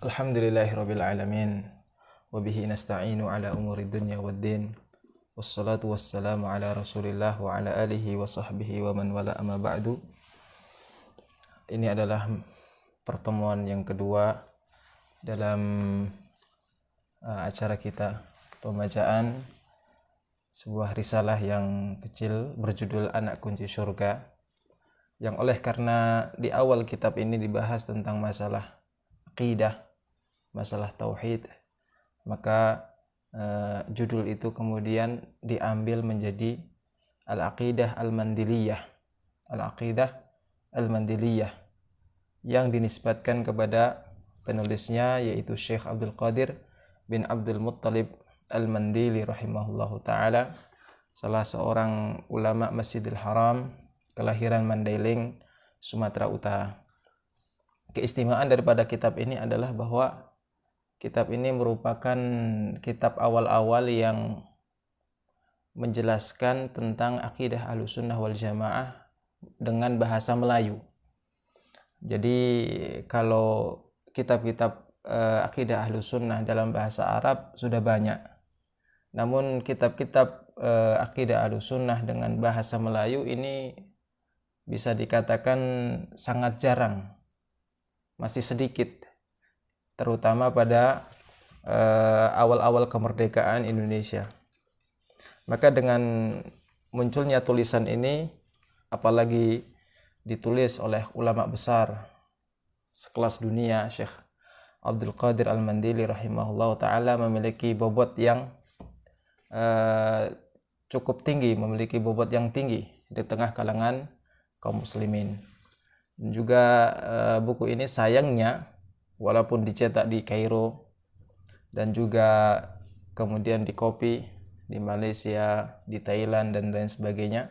Alhamdulillahirabbil alamin wa bihi nasta'inu ala umuri dunya waddin wassalatu wassalamu ala Rasulillah wa ala alihi wa sahbihi wa man wala amma ba'du. Ini adalah pertemuan yang kedua dalam acara kita pembacaan sebuah risalah yang kecil berjudul Anak Kunci Surga, yang oleh karena di awal kitab ini dibahas tentang masalah aqidah, masalah tauhid, maka judul itu kemudian diambil menjadi Al-Aqidah Al-Mandiliyah. Al-Aqidah Al-Mandiliyah yang dinisbatkan kepada penulisnya, yaitu Syekh Abdul Qadir bin Abdul Muttalib Al-Mandili rahimahullahu ta'ala, salah seorang ulama Masjidil Haram, kelahiran Mandailing, Sumatera Utara. Keistimewaan daripada kitab ini adalah bahwa kitab ini merupakan kitab awal-awal yang menjelaskan tentang akidah Ahlussunnah wal Jamaah dengan bahasa Melayu. Jadi kalau kitab-kitab akidah Ahlussunnah dalam bahasa Arab sudah banyak, namun kitab-kitab akidah Ahlussunnah dengan bahasa Melayu ini bisa dikatakan sangat jarang, masih sedikit, terutama pada awal-awal kemerdekaan Indonesia. Maka dengan munculnya tulisan ini, apalagi ditulis oleh ulama besar sekelas dunia, Syekh Abdul Qadir Al-Mandili rahimahullah ta'ala memiliki bobot yang cukup tinggi, memiliki bobot yang tinggi di tengah kalangan kaum muslimin. Dan juga buku ini sayangnya walaupun dicetak di Kairo dan juga kemudian dikopi di Malaysia, di Thailand dan lain sebagainya,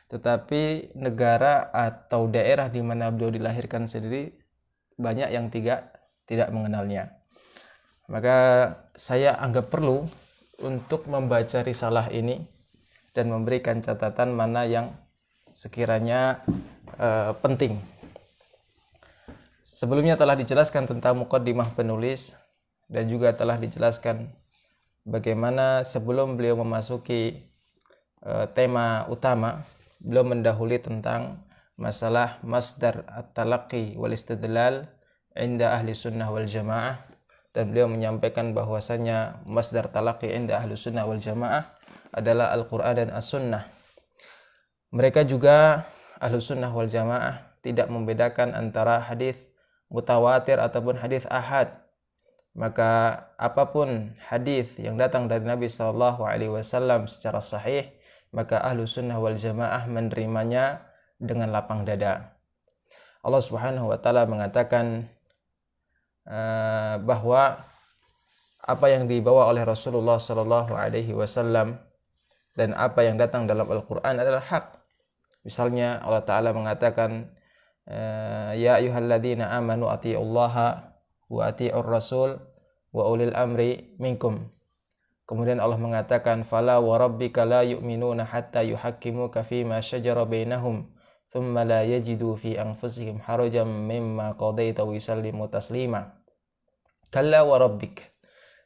tetapi negara atau daerah di mana beliau dilahirkan sendiri banyak yang tidak mengenalnya. Maka saya anggap perlu untuk membaca risalah ini dan memberikan catatan mana yang sekiranya penting. Sebelumnya telah dijelaskan tentang muqaddimah penulis dan juga telah dijelaskan bagaimana sebelum beliau memasuki tema utama, beliau mendahului tentang masalah masdar at-talaqqi wal istidlal inda ahli sunnah wal jamaah, dan beliau menyampaikan bahwasanya masdar talaqqi inda ahli sunnah wal jamaah adalah Al-Quran dan As-Sunnah. Mereka juga ahli sunnah wal jamaah tidak membedakan antara hadis mutawatir ataupun hadis ahad. Maka apapun hadis yang datang dari Nabi SAW secara sahih, maka ahlu sunnah wal jamaah menerimanya dengan lapang dada. Allah Subhanahu wa ta'ala mengatakan bahwa apa yang dibawa oleh Rasulullah SAW dan apa yang datang dalam Al-Quran adalah hak. Misalnya Allah Ta'ala mengatakan, ya ayyuhalladzina amanu atiiullaha wa atiiur rasul wa ulil amri minkum. Kemudian Allah mengatakan, fala wa rabbika la yu'minuna hatta yuhakkimuka fima syajara bainahum thumma la yajidu fi anfusihim harajan mimma qadaita wa yusallimu taslima. Kalla wa rabbik,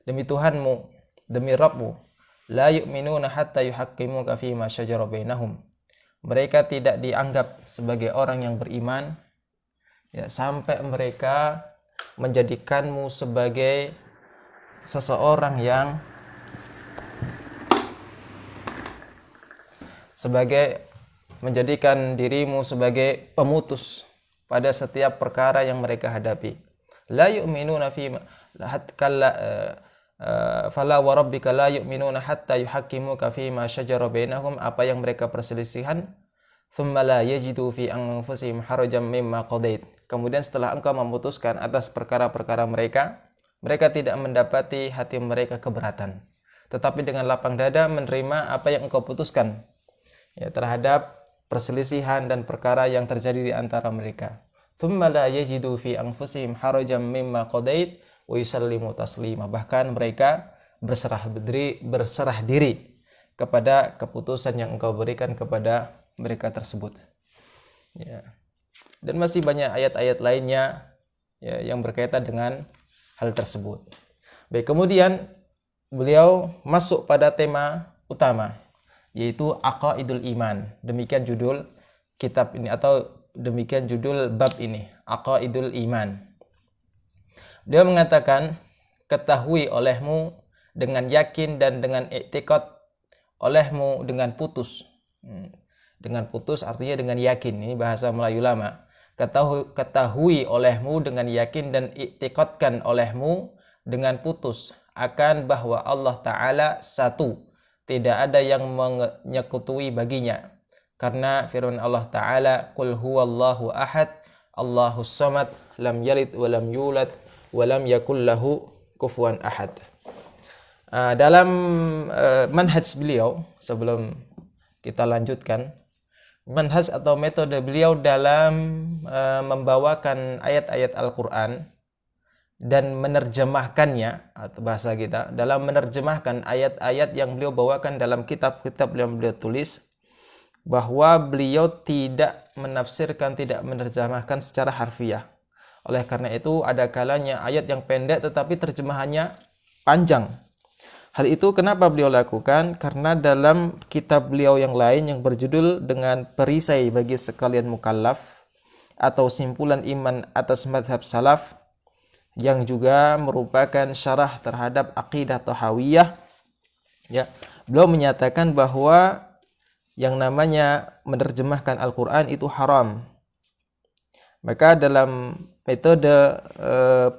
demi Tuhanmu, demi Rabbmu, la yu'minuna hatta yuhakkimuka fima syajara bainahum. Mereka tidak dianggap sebagai orang yang beriman ya, sampai mereka menjadikanmu sebagai seseorang yang menjadikan dirimu sebagai pemutus pada setiap perkara yang mereka hadapi. La yu'minuna fima fala wa rabbika la yu'minuna hatta yuhakkimuka fima syajara bainahum, apa yang mereka perselisihan, thumma la yajidu fi anfusihim harajan mimma qadait. Kemudian setelah engkau memutuskan atas perkara-perkara mereka, mereka tidak mendapati hati mereka keberatan, tetapi dengan lapang dada menerima apa yang engkau putuskan ya, terhadap perselisihan dan perkara yang terjadi di antara mereka. Thumma la yajidu fi anfusihim harajan mimma qadait wa yusallimu taslima. Bahkan mereka berserah diri kepada keputusan yang engkau berikan kepada mereka tersebut. Ya. Dan masih banyak ayat-ayat lainnya ya, yang berkaitan dengan hal tersebut. Baik, kemudian beliau masuk pada tema utama, yaitu Aqaidul Iman. Demikian judul kitab ini, atau demikian judul bab ini, Aqaidul Iman. Dia mengatakan, ketahui olehmu dengan yakin dan dengan i'tiqad olehmu dengan putus. Dengan putus artinya dengan yakin. Ini bahasa Melayu lama. Ketahui olehmu dengan yakin dan i'tiqadkan olehmu dengan putus akan bahwa Allah Ta'ala satu, tidak ada yang menyekutui baginya. Karena firman Allah Ta'ala, Qul huwallahu ahad, Allahus samad, lam yalid wa lam yulad wa lam yakul lahu kufuwan ahad. Dalam manhaj beliau, sebelum kita lanjutkan, manhaj atau metode beliau dalam membawakan ayat-ayat Al-Quran dan menerjemahkannya, atau bahasa kita, dalam menerjemahkan ayat-ayat yang beliau bawakan dalam kitab-kitab yang beliau tulis, bahwa beliau tidak menafsirkan, tidak menerjemahkan secara harfiah. Oleh karena itu ada kalanya ayat yang pendek tetapi terjemahannya panjang. Hal itu kenapa beliau lakukan? Karena dalam kitab beliau yang lain yang berjudul dengan perisai bagi sekalian mukallaf, atau simpulan iman atas madhab salaf, yang juga merupakan syarah terhadap aqidah Tahawiyah, ya, beliau menyatakan bahwa yang namanya menerjemahkan Al-Quran itu haram. Maka dalam metode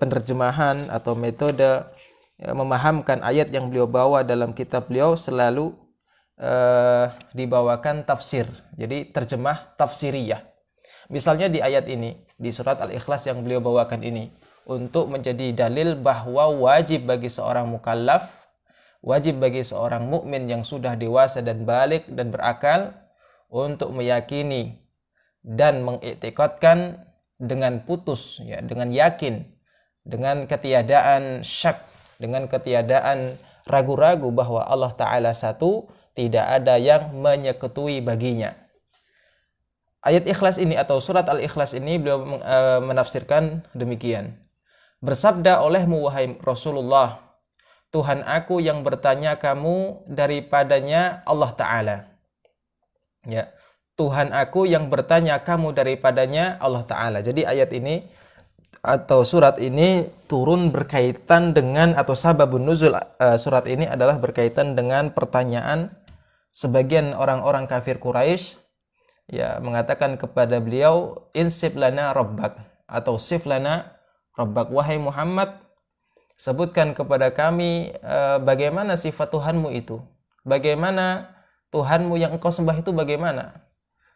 penerjemahan atau metode memahamkan ayat yang beliau bawa dalam kitab beliau selalu dibawakan tafsir. Jadi terjemah tafsiriyah. Misalnya di ayat ini, di surat Al-Ikhlas yang beliau bawakan ini, untuk menjadi dalil bahwa wajib bagi seorang mukallaf, wajib bagi seorang mukmin yang sudah dewasa dan balik dan berakal untuk meyakini dan mengiktikadkan dengan putus, ya, dengan yakin, dengan ketiadaan syak, dengan ketiadaan ragu-ragu bahwa Allah Ta'ala satu, tidak ada yang menyekutui baginya. Ayat Ikhlas ini atau surat Al-Ikhlas ini beliau menafsirkan demikian. Bersabda olehmu wahai Rasulullah, Tuhan aku yang bertanya kamu daripadanya Allah Ta'ala. Ya, Tuhan aku yang bertanya kamu daripadanya Allah Ta'ala. Jadi ayat ini atau surat ini turun berkaitan dengan, atau sababun nuzul surat ini adalah berkaitan dengan pertanyaan sebagian orang-orang kafir Quraisy, ya, mengatakan kepada beliau, insib lana rabbak, atau sif lana rabbak, wahai Muhammad, sebutkan kepada kami bagaimana sifat Tuhanmu itu, bagaimana Tuhanmu yang engkau sembah itu bagaimana.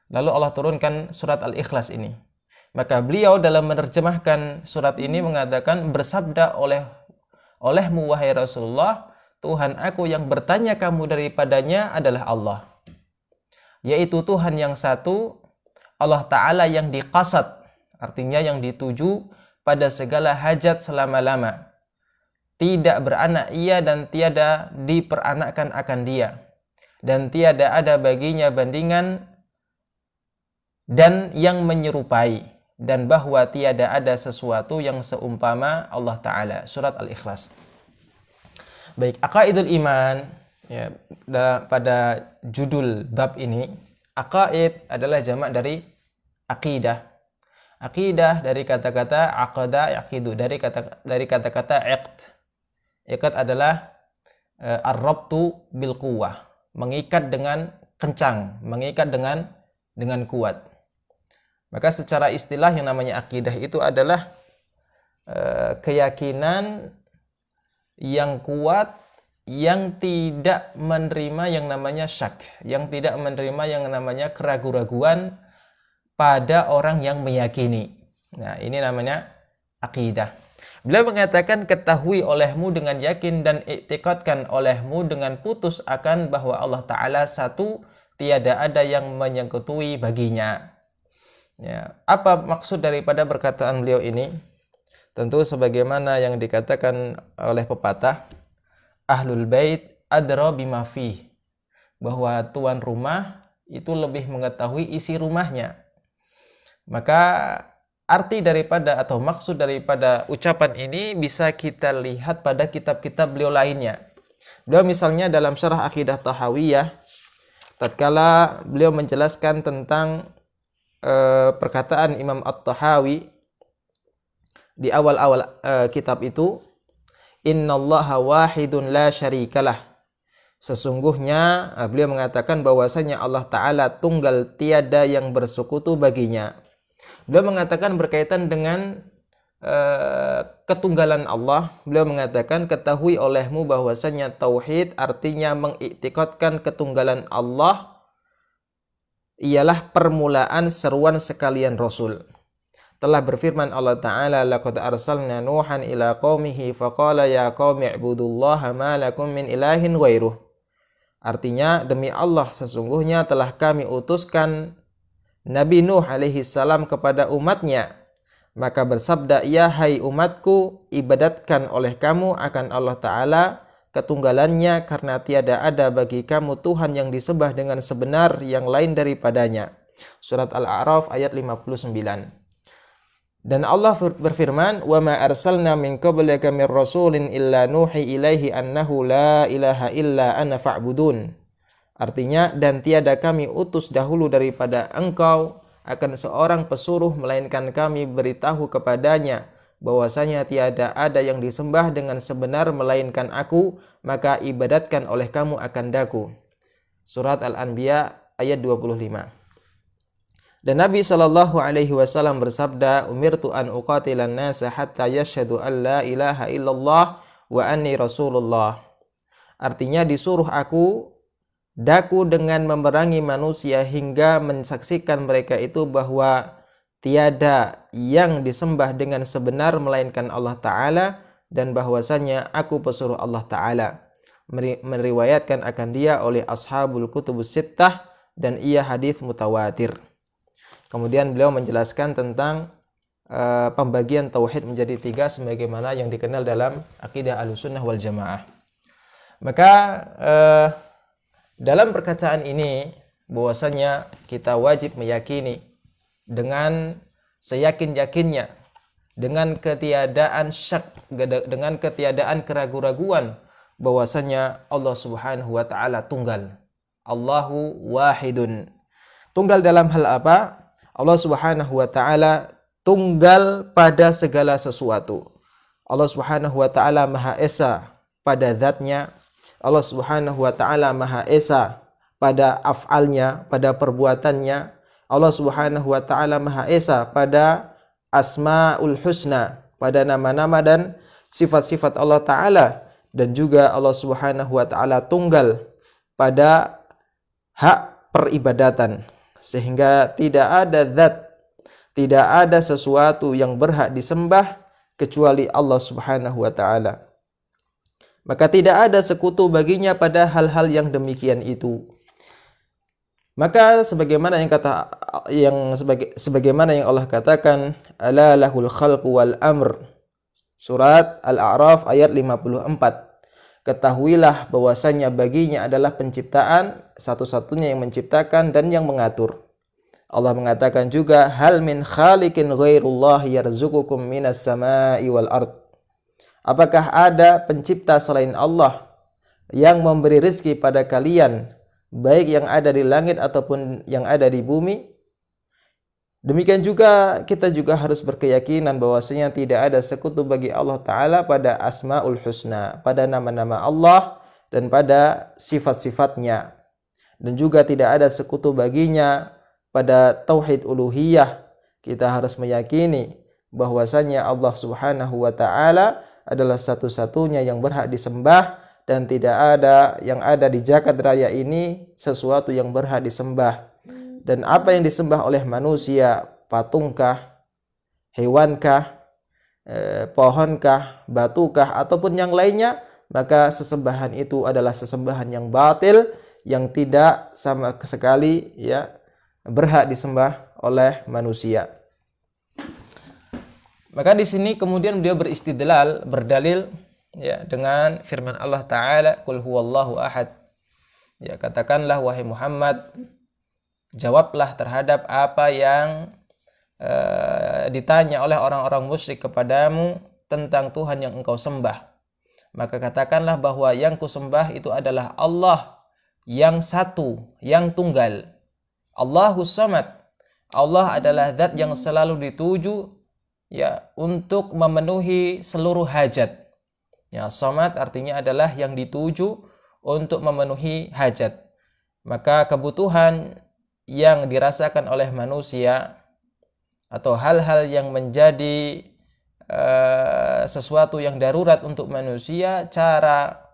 Lalu Allah turunkan surat Al-Ikhlas ini. Maka beliau dalam menerjemahkan surat ini mengatakan, bersabda olehmu wahai Rasulullah, Tuhan aku yang bertanya kamu daripadanya adalah Allah, yaitu Tuhan yang satu, Allah Ta'ala yang diqasad, artinya yang dituju pada segala hajat selama-lama, tidak beranak ia dan tiada diperanakkan akan dia, dan tiada ada baginya bandingan dan yang menyerupai, dan bahwa tiada ada sesuatu yang seumpama Allah Ta'ala. Surat Al-Ikhlas. Baik, Aqaidul Iman, ya, pada judul bab ini, Aqaid adalah jamak dari aqidah. Aqidah dari kata-kata aqada yaqidu, dari kata-kata iqd. Iqd adalah ar-rabtu bil quwwah, mengikat dengan kencang, mengikat dengan kuat. Maka secara istilah yang namanya akidah itu adalah keyakinan yang kuat, yang tidak menerima yang namanya syak, yang tidak menerima yang namanya keraguan-raguan pada orang yang meyakini. Nah, ini namanya akidah. Beliau mengatakan, ketahui olehmu dengan yakin dan i'tiqadkan olehmu dengan putus akan bahwa Allah Ta'ala satu, tiada ada yang menyekutui baginya. Ya, apa maksud daripada perkataan beliau ini? Tentu sebagaimana yang dikatakan oleh pepatah, Ahlul Bait adra bima fih, bahwa tuan rumah itu lebih mengetahui isi rumahnya. Maka arti daripada atau maksud daripada ucapan ini bisa kita lihat pada kitab-kitab beliau lainnya. Beliau misalnya dalam Syarah Aqidah Tahawiyah, tatkala beliau menjelaskan tentang perkataan Imam At-Tahawi di awal-awal kitab itu, innallaha wahidun la syarikalah. Sesungguhnya beliau mengatakan bahwasanya Allah Ta'ala tunggal, tiada yang bersekutu baginya. Beliau mengatakan berkaitan dengan ketunggalan Allah. Beliau mengatakan, ketahui olehmu bahwasanya tauhid artinya mengiktikadkan ketunggalan Allah ialah permulaan seruan sekalian Rasul. Telah berfirman Allah Ta'ala, laqad arsalna Nuhan ila qaumihi faqala ya qaumi ibudullaha ma lakum min ilahin ghairuh. Artinya, demi Allah, sesungguhnya telah kami utuskan Nabi Nuh alaihi salam kepada umatnya. Maka bersabda ia, hai umatku, ibadatkan oleh kamu akan Allah Ta'ala ketunggalannya, karena tiada ada bagi kamu Tuhan yang disembah dengan sebenar yang lain daripadanya. Surat Al-A'raf ayat 59. Dan Allah berfirman, wa ma arsalna min qablika mir rasulin illa nuhi ilaihi annahu la ilaha illa ana fa'budun. Artinya, dan tiada kami utus dahulu daripada engkau akan seorang pesuruh, melainkan kami beritahu kepadanya bahwasanya tiada ada yang disembah dengan sebenar melainkan aku, maka ibadatkan oleh kamu akan daku. Surat Al-Anbiya ayat 25. Dan Nabi SAW bersabda, umirtu an uqatilan nasa hatta yashhadu an la ilaha illallah wa anni rasulullah. Artinya, disuruh aku daku dengan memerangi manusia hingga mensaksikan mereka itu bahwa tiada yang disembah dengan sebenar melainkan Allah Ta'ala, dan bahwasanya aku pesuruh Allah Ta'ala. Meriwayatkan akan dia oleh ashabul kutubus sittah, dan ia hadis mutawatir. Kemudian beliau menjelaskan tentang pembagian tauhid menjadi 3 sebagaimana yang dikenal dalam akidah Ahlussunnah wal Jamaah. Maka dalam perkataan ini bahwasanya kita wajib meyakini dengan seyakin-yakinnya, dengan ketiadaan syak, dengan ketiadaan keraguan-raguan, bahwasanya Allah Subhanahu wa Ta'ala tunggal. Allahu wahidun. Tunggal dalam hal apa? Allah Subhanahu wa Ta'ala tunggal pada segala sesuatu. Allah Subhanahu wa Ta'ala Maha Esa pada zatnya. Allah Subhanahu wa Ta'ala Maha Esa pada af'alnya, pada perbuatannya. Allah Subhanahu wa Ta'ala Maha Esa pada Asmaul Husna, pada nama-nama dan sifat-sifat Allah Ta'ala. Dan juga Allah Subhanahu wa Ta'ala tunggal pada hak peribadatan, sehingga tidak ada zat, tidak ada sesuatu yang berhak disembah kecuali Allah Subhanahu wa Ta'ala. Maka tidak ada sekutu baginya pada hal-hal yang demikian itu. Maka sebagaimana yang Allah katakan, ala lahul khalqu wal amr. Surat Al-A'raf ayat 54. Ketahuilah bahwasanya baginya adalah penciptaan, satu-satunya yang menciptakan dan yang mengatur. Allah mengatakan juga, hal min khaliqin ghairullah yarzuqukum minas sama'i wal ard. Apakah ada pencipta selain Allah yang memberi rezeki pada kalian, baik yang ada di langit ataupun yang ada di bumi? Demikian juga kita juga harus berkeyakinan bahwasanya tidak ada sekutu bagi Allah Ta'ala pada Asmaul Husna, pada nama-nama Allah dan pada sifat-sifatnya. Dan juga tidak ada sekutu baginya pada Tauhid Uluhiyah. Kita harus meyakini bahwasanya Allah Subhanahu wa Ta'ala adalah satu-satunya yang berhak disembah, dan tidak ada yang ada di jagat raya ini sesuatu yang berhak disembah. Dan apa yang disembah oleh manusia, patungkah, hewankah, pohonkah, batukah, ataupun yang lainnya, maka sesembahan itu adalah sesembahan yang batil, yang tidak sama sekali berhak disembah oleh manusia. Maka di sini kemudian beliau beristidlal, berdalil dengan firman Allah Ta'ala, qul huwallahu ahad. Katakanlah wahai Muhammad, jawablah terhadap apa yang ditanya oleh orang-orang musyrik kepadamu tentang Tuhan yang engkau sembah, maka katakanlah bahwa yang kusembah itu adalah Allah yang satu, yang tunggal. Allahus Samad. Allah adalah zat yang selalu dituju ya untuk memenuhi seluruh hajat. Ya, Samad artinya adalah yang dituju untuk memenuhi hajat. Maka kebutuhan yang dirasakan oleh manusia atau hal-hal yang menjadi sesuatu yang darurat untuk manusia, cara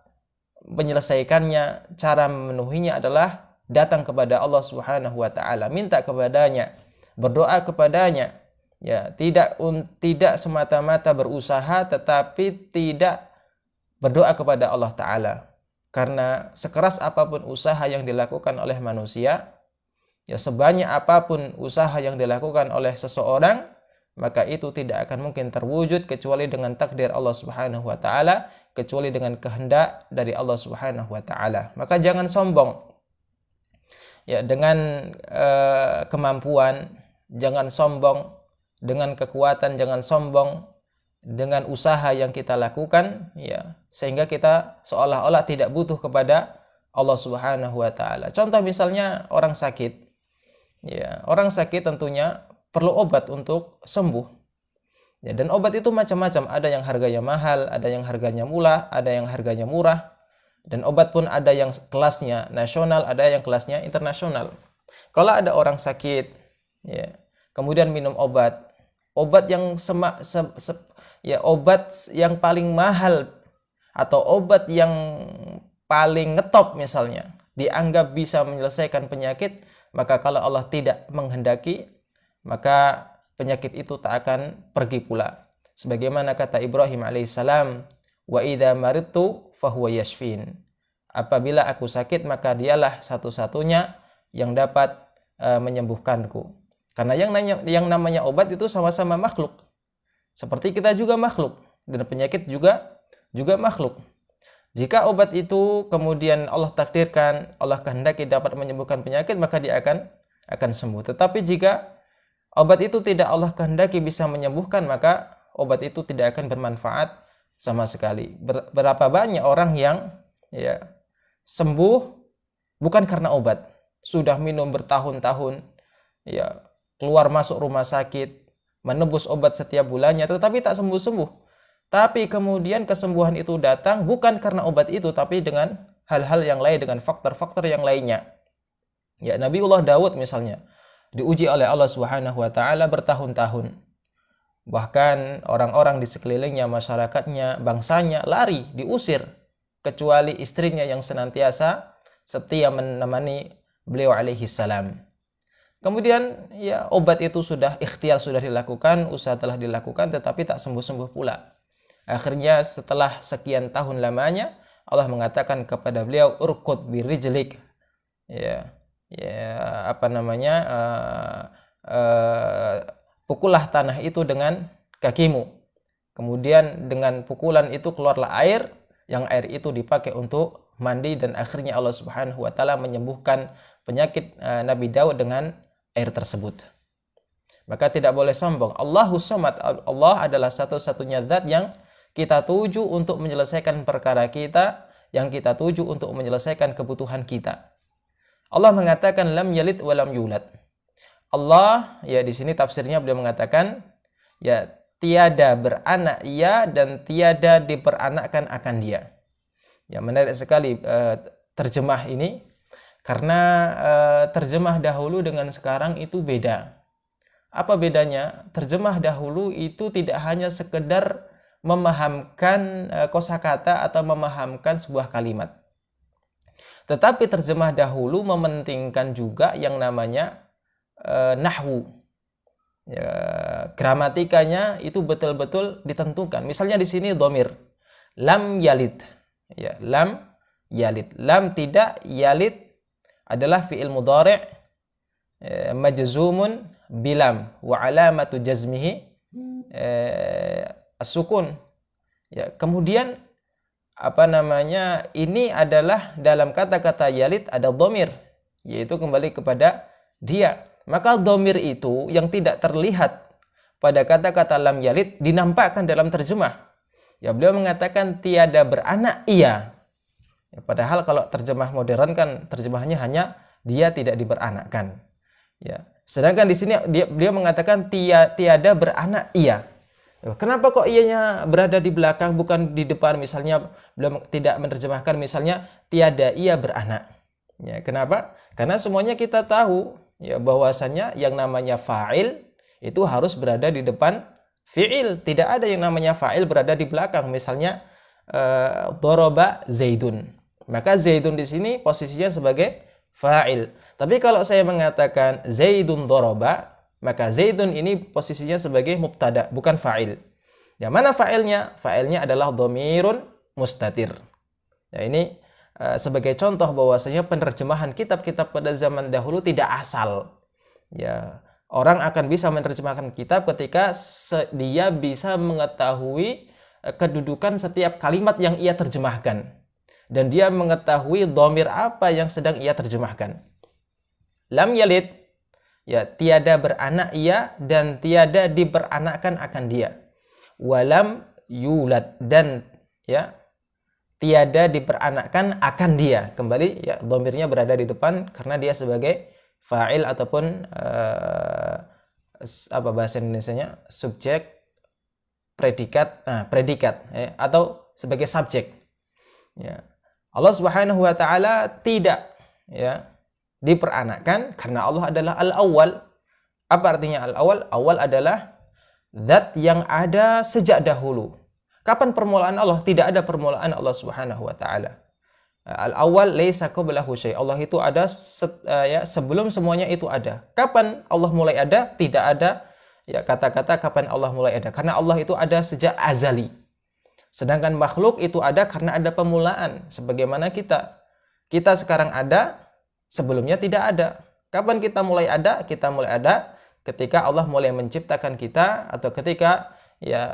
menyelesaikannya, cara memenuhinya adalah datang kepada Allah Subhanahu wa taala, minta kepadanya, berdoa kepadanya. Ya, tidak semata-mata berusaha tetapi tidak berdoa kepada Allah taala. Karena sekeras apapun usaha yang dilakukan oleh manusia, ya sebanyak apapun usaha yang dilakukan oleh seseorang, maka itu tidak akan mungkin terwujud kecuali dengan takdir Allah Subhanahu wa taala, kecuali dengan kehendak dari Allah Subhanahu wa taala. Maka jangan sombong. Ya, dengan kemampuan, jangan sombong, dengan kekuatan jangan sombong, dengan usaha yang kita lakukan, ya, sehingga kita seolah-olah tidak butuh kepada Allah Subhanahu wa taala. Contoh misalnya orang sakit. Ya, orang sakit tentunya perlu obat untuk sembuh. Ya, dan obat itu macam-macam, ada yang harganya mahal, ada yang harganya murah, ada yang harganya murah. Dan obat pun ada yang kelasnya nasional, ada yang kelasnya internasional. Kalau ada orang sakit, ya, kemudian minum obat yang obat yang paling mahal atau obat yang paling ngetop misalnya, dianggap bisa menyelesaikan penyakit, maka kalau Allah tidak menghendaki, maka penyakit itu tak akan pergi pula. Sebagaimana kata Ibrahim alaihissalam, wa idza maridtu fahuwa yashfin. Apabila aku sakit, maka dialah satu-satunya yang dapat menyembuhkanku. Karena yang namanya obat itu sama-sama makhluk. Seperti kita juga makhluk, dan penyakit juga makhluk. Jika obat itu kemudian Allah takdirkan, Allah kehendaki dapat menyembuhkan penyakit, maka dia akan sembuh. Tetapi jika obat itu tidak Allah kehendaki bisa menyembuhkan, maka obat itu tidak akan bermanfaat sama sekali. Berapa banyak orang yang ya sembuh bukan karena obat, sudah minum bertahun-tahun, ya keluar masuk rumah sakit, menebus obat setiap bulannya, tetapi tak sembuh-sembuh. Tapi kemudian kesembuhan itu datang bukan karena obat itu, tapi dengan hal-hal yang lain, dengan faktor-faktor yang lainnya. Ya, Nabiullah Daud misalnya diuji oleh Allah Subhanahu wa taala bertahun-tahun. Bahkan orang-orang di sekelilingnya, masyarakatnya, bangsanya lari, diusir, kecuali istrinya yang senantiasa setia menemani beliau alaihi salam. Kemudian ya obat itu ikhtiar sudah dilakukan, usaha telah dilakukan, tetapi tak sembuh-sembuh pula. Akhirnya setelah sekian tahun lamanya, Allah mengatakan kepada beliau, urkud birijlik, pukullah tanah itu dengan kakimu. Kemudian dengan pukulan itu keluarlah air, yang air itu dipakai untuk mandi, dan akhirnya Allah Subhanahu wa taala menyembuhkan penyakit Nabi Daud dengan air tersebut. Maka tidak boleh sombong. Allahus Samad, Allah adalah satu-satunya zat yang kita tuju untuk menyelesaikan perkara kita, yang kita tuju untuk menyelesaikan kebutuhan kita. Allah mengatakan lam yalid wa lam yulad. Allah, ya di sini tafsirnya beliau mengatakan, ya tiada beranak ia dan tiada diperanakkan akan dia. Ya menarik sekali terjemah ini, karena terjemah dahulu dengan sekarang itu beda. Apa bedanya? Terjemah dahulu itu tidak hanya sekedar memahamkan kosakata atau memahamkan sebuah kalimat, tetapi terjemah dahulu mementingkan juga yang namanya nahwu. Ya, gramatikanya itu betul-betul ditentukan. Misalnya di sini dhamir lam yalid, ya lam yalid, lam tidak, yalid adalah fi'il mudhari' majzumun bilam wa alamatu jazmihi as-sukun. Ya, kemudian ini adalah dalam kata-kata yalid ada dhamir, yaitu kembali kepada dia. maka dhamir itu yang tidak terlihat pada kata-kata lam yalid dinampakkan dalam terjemah. Ya, beliau mengatakan tiada beranak ia. Ya, padahal kalau terjemah modern kan terjemahannya hanya dia tidak diberanakkan. Ya. Sedangkan di sini beliau mengatakan tiada beranak ia. Ya, kenapa kok ianya berada di belakang bukan di depan? Misalnya beliau tidak menerjemahkan misalnya tiada ia beranak. Ya, kenapa? Karena semuanya kita tahu ya bahwasanya yang namanya fa'il itu harus berada di depan fi'il. Tidak ada yang namanya fa'il berada di belakang. Misalnya doroba Zaidun. Maka Zaidun di sini posisinya sebagai fa'il. Tapi kalau saya mengatakan Zaidun doroba, maka Zaidun ini posisinya sebagai mubtada, bukan fa'il. Ya, mana fa'ilnya? Fa'ilnya adalah dhamirun mustatir. Ya, ini sebagai contoh bahwasanya penerjemahan kitab-kitab pada zaman dahulu tidak asal. Ya, orang akan bisa menerjemahkan kitab ketika dia bisa mengetahui kedudukan setiap kalimat yang ia terjemahkan. Dan dia mengetahui dhamir apa yang sedang ia terjemahkan. Lam yalid, ya tiada beranak ia dan tiada diberanakkan akan dia. Walam yulad, dan ya tiada diperanakkan akan dia. Kembali ya dhamirnya berada di depan karena dia sebagai fa'il ataupun apa bahasa Indonesianya? Subjek, predikat, predikat ya, atau sebagai subjek. Ya. Allah Subhanahu wa taala tidak ya diperanakkan karena Allah adalah al-awwal. Apa artinya al-awwal? Awal adalah zat yang ada sejak dahulu. Kapan permulaan Allah? Tidak ada permulaan Allah Subhanahu wa taala. Al-awwal laisa qablahu syai'. Allah itu ada ya sebelum semuanya itu ada. Kapan Allah mulai ada? Tidak ada ya kata-kata kapan Allah mulai ada. Karena Allah itu ada sejak azali. Sedangkan makhluk itu ada karena ada pemulaan. Sebagaimana kita sekarang ada, sebelumnya tidak ada. Kapan kita mulai ada? Kita mulai ada ketika Allah mulai menciptakan kita atau ketika ya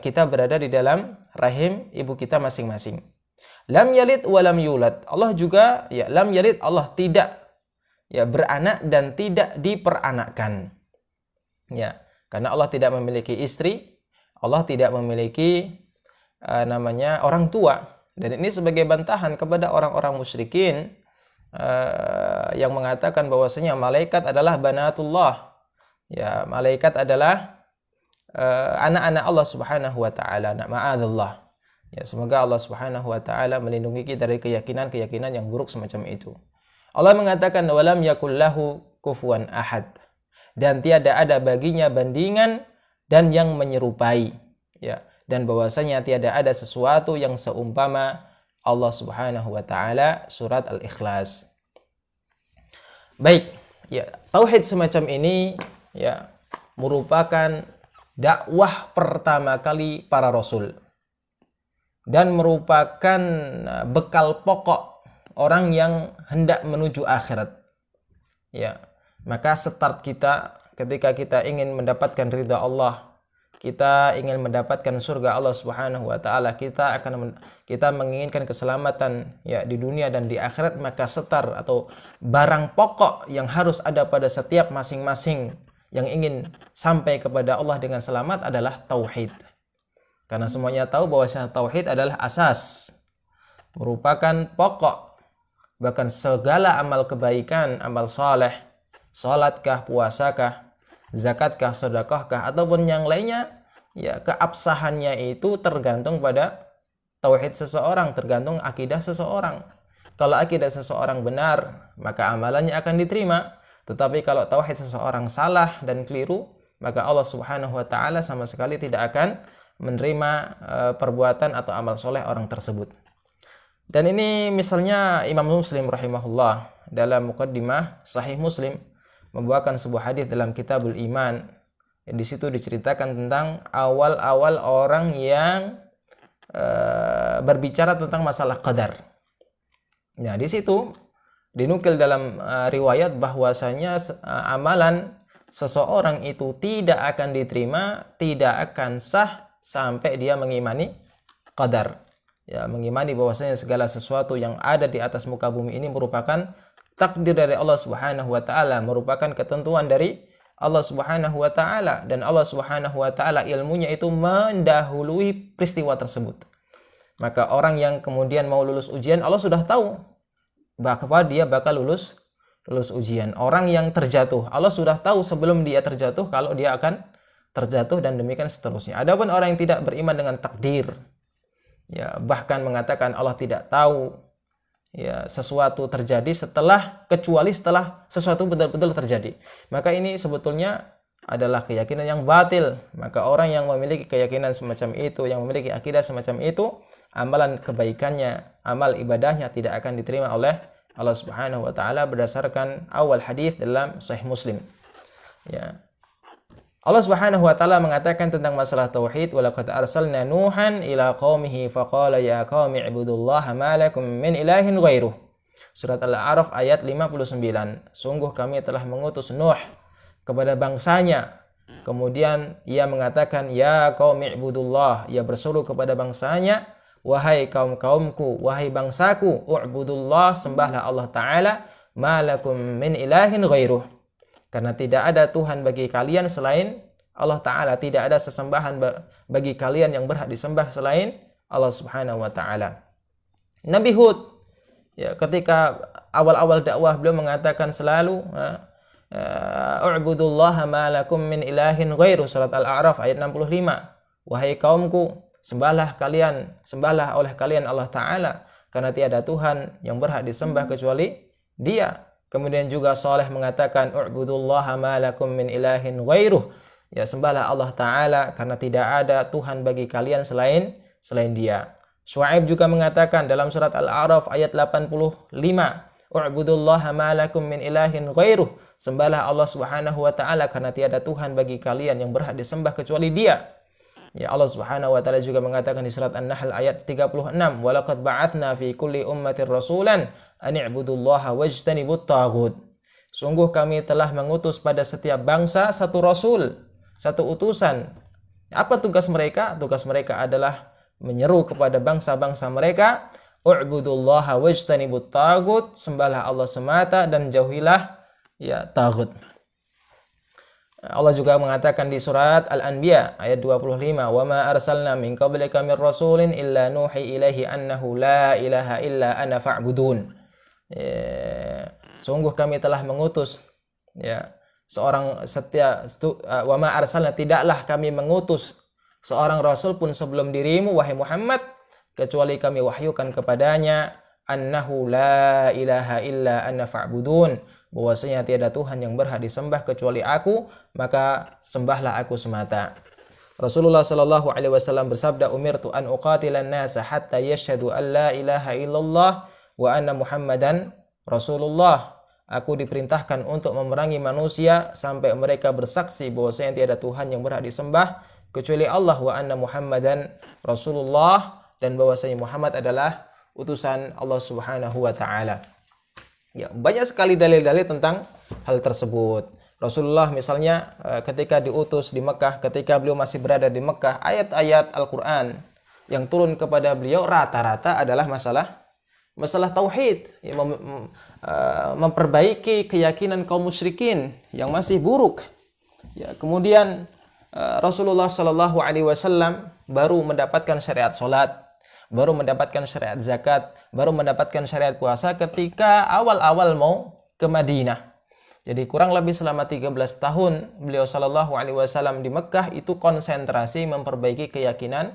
kita berada di dalam rahim ibu kita masing-masing. Lam yalid wa lam yulad. Allah juga ya lam yalid, Allah tidak ya beranak dan tidak diperanakkan. Ya, karena Allah tidak memiliki istri, Allah tidak memiliki namanya orang tua. Dan ini sebagai bantahan kepada orang-orang musyrikin yang mengatakan bahwasanya malaikat adalah banatullah. Ya, malaikat adalah anak-anak Allah Subhanahu wa taala. Ma'adzallah. Ya, semoga Allah Subhanahu wa taala melindungi kita dari keyakinan-keyakinan yang buruk semacam itu. Allah mengatakan walam yakul lahu kufuwan ahad. Dan tiada ada baginya bandingan dan yang menyerupai. Ya, dan bahwasanya tiada ada sesuatu yang seumpama Allah Subhanahu wa taala. Surat Al-Ikhlas. Baik, ya, tauhid semacam ini ya merupakan dakwah pertama kali para rasul dan merupakan bekal pokok orang yang hendak menuju akhirat. Ya, maka start kita ketika kita ingin mendapatkan ridha Allah, kita ingin mendapatkan surga Allah Subhanahu wa taala, kita menginginkan keselamatan ya di dunia dan di akhirat, maka setar atau barang pokok yang harus ada pada setiap masing-masing yang ingin sampai kepada Allah dengan selamat adalah tauhid. Karena semuanya tahu bahwasanya tauhid adalah asas, merupakan pokok, bahkan segala amal kebaikan, amal saleh, salatkah, puasakah, zakatkah, sedekahkah, ataupun yang lainnya, ya keabsahannya itu tergantung pada tauhid seseorang, tergantung akidah seseorang. Kalau akidah seseorang benar, maka amalannya akan diterima. Tetapi kalau tauhid seseorang salah dan keliru, maka Allah Subhanahu wa taala sama sekali tidak akan menerima perbuatan atau amal soleh orang tersebut. Dan ini misalnya Imam Muslim rahimahullah dalam muqaddimah Sahih Muslim membawakan sebuah hadis dalam Kitabul Iman. Di situ diceritakan tentang awal-awal orang yang berbicara tentang masalah qadar. Nah, di situ dinukil dalam riwayat bahwasanya amalan seseorang itu tidak akan diterima, tidak akan sah sampai dia mengimani qadar. Ya, mengimani bahwasanya segala sesuatu yang ada di atas muka bumi ini merupakan Takdir dari Allah Subhanahu wa taala merupakan ketentuan dari Allah Subhanahu wa taala, dan Allah Subhanahu wa taala ilmunya itu mendahului peristiwa tersebut. Maka orang yang kemudian mau lulus ujian, Allah sudah tahu bahwa dia bakal lulus ujian. Orang yang terjatuh, Allah sudah tahu sebelum dia terjatuh kalau dia akan terjatuh, dan demikian seterusnya. Adapun orang yang tidak beriman dengan takdir, ya bahkan mengatakan Allah tidak tahu ya sesuatu terjadi kecuali setelah sesuatu betul-betul terjadi, maka ini sebetulnya adalah keyakinan yang batil. Maka orang yang memiliki keyakinan semacam itu, yang memiliki akidah semacam itu, amalan kebaikannya, amal ibadahnya tidak akan diterima oleh Allah Subhanahu wa taala berdasarkan awal hadis dalam Sahih Muslim. Ya. Allah Subhanahu wa taala mengatakan tentang masalah tauhid, wa laqad arsalna Nuhan ila qaumihi faqala ya qaumi ibudullaha ma lakum min ilahin ghairuh. Surat Al-A'raf ayat 59. Sungguh kami telah mengutus Nuh kepada bangsanya. Kemudian ia mengatakan ya qaumi ibudullah, ia berseru kepada bangsanya, wahai kaum-kaumku, wahai bangsaku, u'budullah, sembahlah Allah taala, ma lakum min ilahin ghairuh. Karena tidak ada Tuhan bagi kalian selain Allah Ta'ala. Tidak ada sesembahan bagi kalian yang berhak disembah selain Allah Subhanahu wa Ta'ala. Nabi Hud, ya, ketika awal-awal dakwah beliau mengatakan selalu u'budullaha ma lakum min ilahin ghairu, surat Al-A'raf ayat 65. Wahai kaumku, sembahlah oleh kalian Allah Ta'ala, karena tiada Tuhan yang berhak disembah kecuali Dia. Kemudian juga Saleh mengatakan u'budullaha ma lakum min ilahin ghairuh, ya sembahlah Allah Ta'ala karena tidak ada Tuhan bagi kalian selain Dia. Syuaib juga mengatakan dalam surat Al-A'raf ayat 85, u'budullaha ma lakum min ilahin ghairuh, sembahlah Allah Subhanahu wa taala karena tiada Tuhan bagi kalian yang berhak disembah kecuali Dia. Ya, Allah Subhanahu wa taala juga mengatakan di surat An-Nahl ayat 36, wa laqad ba'atsna fi kulli ummatin rasulan an i'budullaha wajtanibut taghut. Sungguh kami telah mengutus pada setiap bangsa satu rasul, satu utusan. Apa tugas mereka? Tugas mereka adalah menyeru kepada bangsa-bangsa mereka, u'budullaha wajtanibut taghut, sembahlah Allah semata dan jauhilah ya taghut. Allah juga mengatakan di surat Al-Anbiya ayat 25, wa ma arsalna min qablika min rasulin illa nuhi ilaihi annahu la ilaha illa ana fa'budun. Sungguh kami telah mengutus ya wa ma arsalna, tidaklah kami mengutus seorang rasul pun sebelum dirimu wahai Muhammad kecuali kami wahyukan kepadanya annahu la ilaha illa ana fa'budun, bahwasanya tiada Tuhan yang berhak disembah kecuali aku, maka sembahlah aku semata. Rasulullah sallallahu alaihi wasallam bersabda, umirtu an uqatilan nasa hatta yashhadu an la ilaha illallah wa anna Muhammadan Rasulullah. Aku diperintahkan untuk memerangi manusia sampai mereka bersaksi bahwasanya tiada Tuhan yang berhak disembah kecuali Allah, wa anna Muhammadan Rasulullah, dan bahwasanya Muhammad adalah utusan Allah Subhanahu wa taala. Ya, banyak sekali dalil-dalil tentang hal tersebut. Rasulullah misalnya ketika diutus di Mekah, ketika beliau masih berada di Mekah, ayat-ayat Al-Quran yang turun kepada beliau rata-rata adalah masalah tauhid, ya, memperbaiki keyakinan kaum musyrikin yang masih buruk. Ya, kemudian Rasulullah Shallallahu Alaihi Wasallam baru mendapatkan syariat solat, baru mendapatkan syariat zakat, baru mendapatkan syariat puasa ketika awal-awal mau ke Madinah. Jadi kurang lebih selama 13 tahun beliau Shallallahu Alaihi Wasallam di Mekah itu konsentrasi memperbaiki keyakinan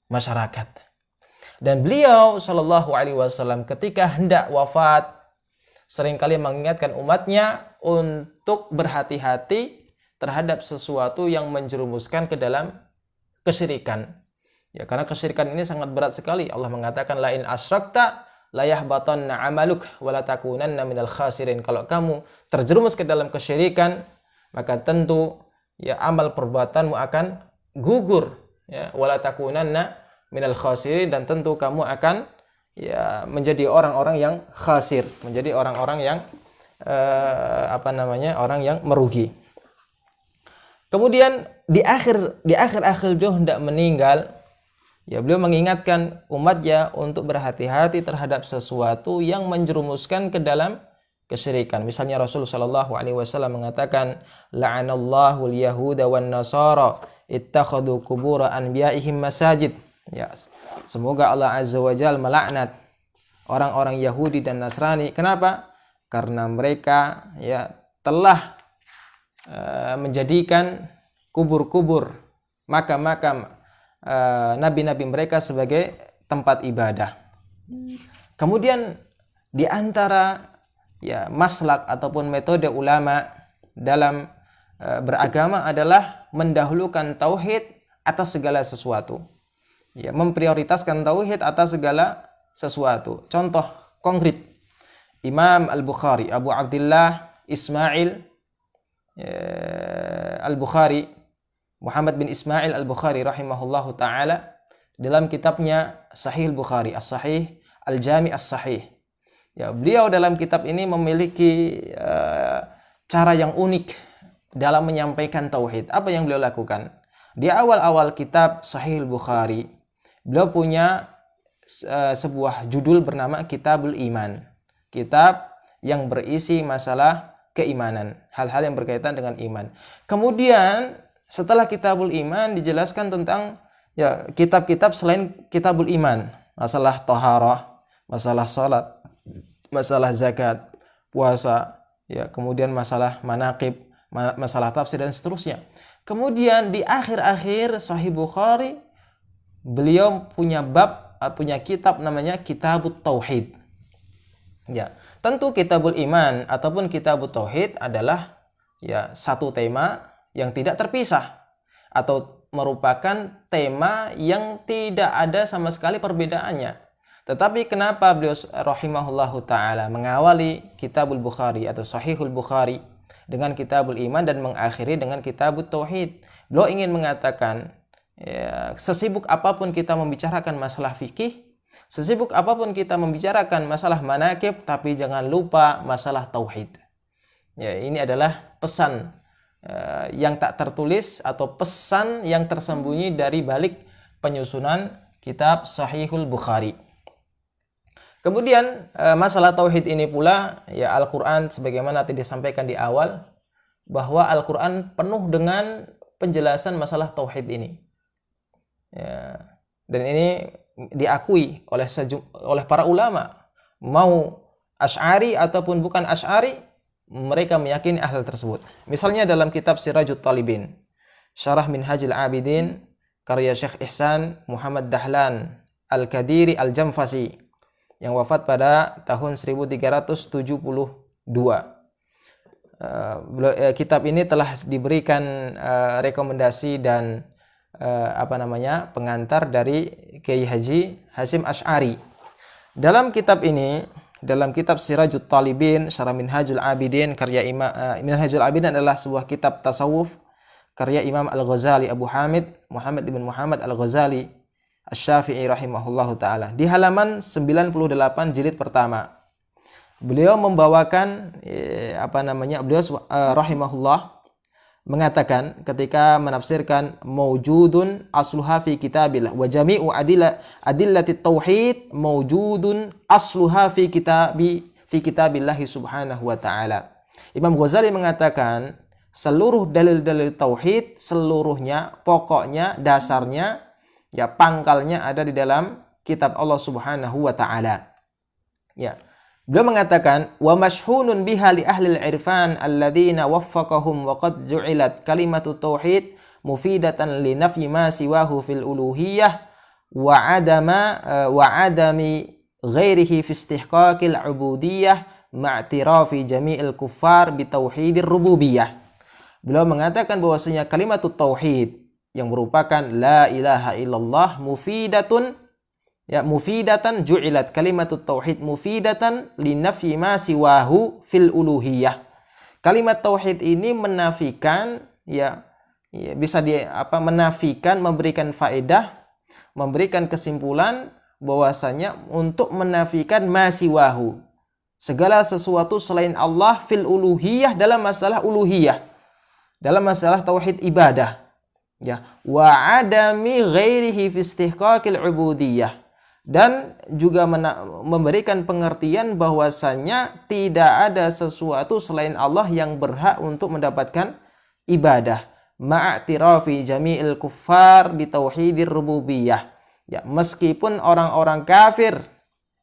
masyarakat. Dan beliau Shallallahu Alaihi Wasallam ketika hendak wafat seringkali mengingatkan umatnya untuk berhati-hati terhadap sesuatu yang menjerumuskan ke dalam kesyirikan. Ya, karena kesyirikan ini sangat berat sekali. Allah mengatakan la in asyrakta la yahbatanna 'amaluk wa la takunanna minal khasirin. Kalau kamu terjerumus ke dalam kesyirikan, maka tentu ya amal perbuatanmu akan gugur, ya, wa la takunanna minal khasirin, dan tentu kamu akan ya menjadi orang-orang yang khasir, menjadi orang-orang yang orang yang merugi. Kemudian di akhir beliau hendak meninggal, ya beliau mengingatkan umatnya untuk berhati-hati terhadap sesuatu yang menjerumuskan ke dalam kesyirikan. Misalnya Rasulullah Shallallahu alaihi wasallam mengatakan, la'anallahu al-yahuda wan nasara ittakhadhu qubur anbiya'ihim masajid. Ya, semoga Allah Azza wa Jalla melaknat orang-orang Yahudi dan Nasrani. Kenapa? Karena mereka ya telah menjadikan kubur-kubur, makam-makam nabi-nabi mereka sebagai tempat ibadah. Kemudian di antara ya maslak ataupun metode ulama dalam beragama adalah mendahulukan tauhid atas segala sesuatu. Ya, memprioritaskan tauhid atas segala sesuatu. Contoh konkret, Imam Al-Bukhari, Abu Abdullah Ismail Al-Bukhari, Muhammad bin Ismail Al-Bukhari rahimahullahu ta'ala, dalam kitabnya Sahih Al-Bukhari, As-Sahih, Al-Jami' As-Sahih. Ya, beliau dalam kitab ini memiliki cara yang unik dalam menyampaikan tauhid. Apa yang beliau lakukan? Di awal-awal kitab Sahih Al-Bukhari, beliau punya sebuah judul bernama Kitabul Iman. Kitab yang berisi masalah keimanan, hal-hal yang berkaitan dengan iman. Kemudian setelah Kitabul Iman dijelaskan tentang ya kitab-kitab selain Kitabul Iman, masalah taharah, masalah salat, masalah zakat, puasa, ya, kemudian masalah manaqib, masalah tafsir dan seterusnya. Kemudian di akhir-akhir Sahih Bukhari beliau punya kitab namanya Kitabut Tauhid. Ya, tentu Kitabul Iman ataupun Kitabut Tauhid adalah ya satu tema yang tidak terpisah atau merupakan tema yang tidak ada sama sekali perbedaannya. Tetapi kenapa beliau rahimahullahu ta'ala mengawali Kitabul Bukhari atau Sahihul Bukhari dengan Kitabul Iman dan mengakhiri dengan Kitabut Tauhid? Beliau ingin mengatakan ya, sesibuk apapun kita membicarakan masalah fikih, sesibuk apapun kita membicarakan masalah manaqib, tapi jangan lupa masalah tauhid. Ya, ini adalah pesan yang tak tertulis atau pesan yang tersembunyi dari balik penyusunan kitab Sahihul Bukhari. Kemudian masalah tauhid ini pula ya Al-Qur'an sebagaimana tadi disampaikan di awal bahwa Al-Qur'an penuh dengan penjelasan masalah tauhid ini. Ya, dan ini diakui oleh para ulama, mau Asy'ari ataupun bukan Asy'ari, mereka meyakini hal tersebut. Misalnya dalam kitab Sirajut Talibin, Syarah Minhajil Abidin, karya Syekh Ihsan Muhammad Dahlan Al-Kadiri Al-Jamfasi yang wafat pada tahun 1372. Kitab ini telah diberikan rekomendasi dan pengantar dari Kiai Haji Hasyim Asy'ari. Dalam kitab ini, dalam kitab Sirajut Talibin, Syarah Minhajul Abidin, karya Minhajul Abidin adalah sebuah kitab tasawuf karya Imam Al-Ghazali Abu Hamid Muhammad ibn Muhammad Al-Ghazali Asy-Syafi'i rahimahullahu taala. Di halaman 98 jilid pertama, beliau membawakan beliau rahimahullah mengatakan ketika menafsirkan maujudun asluha fi kitabillah wa jami'u adillatit tauhid maujudun asluha fi kitabillah subhanahu wa ta'ala. Imam Ghazali mengatakan seluruh dalil-dalil tauhid, seluruhnya, pokoknya, dasarnya, ya pangkalnya ada di dalam kitab Allah subhanahu wa ta'ala. Ya. Beliau mengatakan wa mashhunun biha li ahli al-irfan alladzina waffaqahum wa qad ju'ilat kalimatu tauhid mufidatan li nafyi ma siwahu fil uluhiyah wa adami ghairihi fi istihqaqil ubudiyah ma'tirafi jami'il kuffar bi tauhidir rububiyah. Beliau mengatakan bahwasanya kalimat tauhid yang merupakan la ilaha illallah mufidatan ju'ilat kalimatut tauhid mufidatan linafyi ma siwahu fil uluhiyah. Kalimat tauhid ini menafikan menafikan, memberikan faedah, memberikan kesimpulan bahwasanya untuk menafikan ma siwahu, segala sesuatu selain Allah fil uluhiyah, dalam masalah uluhiyah, dalam masalah tauhid ibadah. Ya, wa adami ghairihi fi istihqaqil ubudiyah, dan juga memberikan pengertian bahwasanya tidak ada sesuatu selain Allah yang berhak untuk mendapatkan ibadah. Ma'atirafi jami'il kuffar bitauhidir rububiyah. Ya, meskipun orang-orang kafir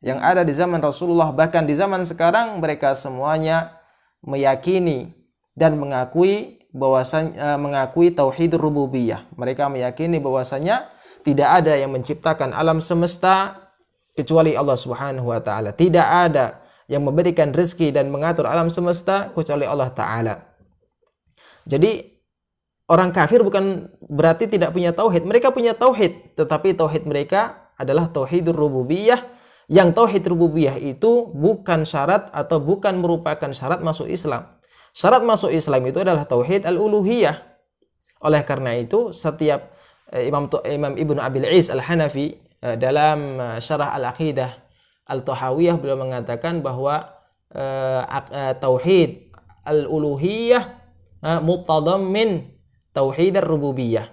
yang ada di zaman Rasulullah, bahkan di zaman sekarang, mereka semuanya meyakini dan mengakui bahwasanya mengakui tauhidur rububiyah. Mereka meyakini bahwasanya tidak ada yang menciptakan alam semesta kecuali Allah Subhanahu wa taala. Tidak ada yang memberikan rezeki dan mengatur alam semesta kecuali Allah taala. Jadi orang kafir bukan berarti tidak punya tauhid. Mereka punya tauhid, tetapi tauhid mereka adalah tauhidur rububiyah. Yang tauhid rububiyah itu bukan syarat atau bukan merupakan syarat masuk Islam. Syarat masuk Islam itu adalah tauhid al-uluhiyah. Oleh karena itu, setiap Imam Ibnu Abil Is Al-Hanafi dalam syarah Al-Aqidah Al-Tahawiyah beliau mengatakan bahwa tauhid al-uluhiyah muttadammin tauhid ar-rububiyah.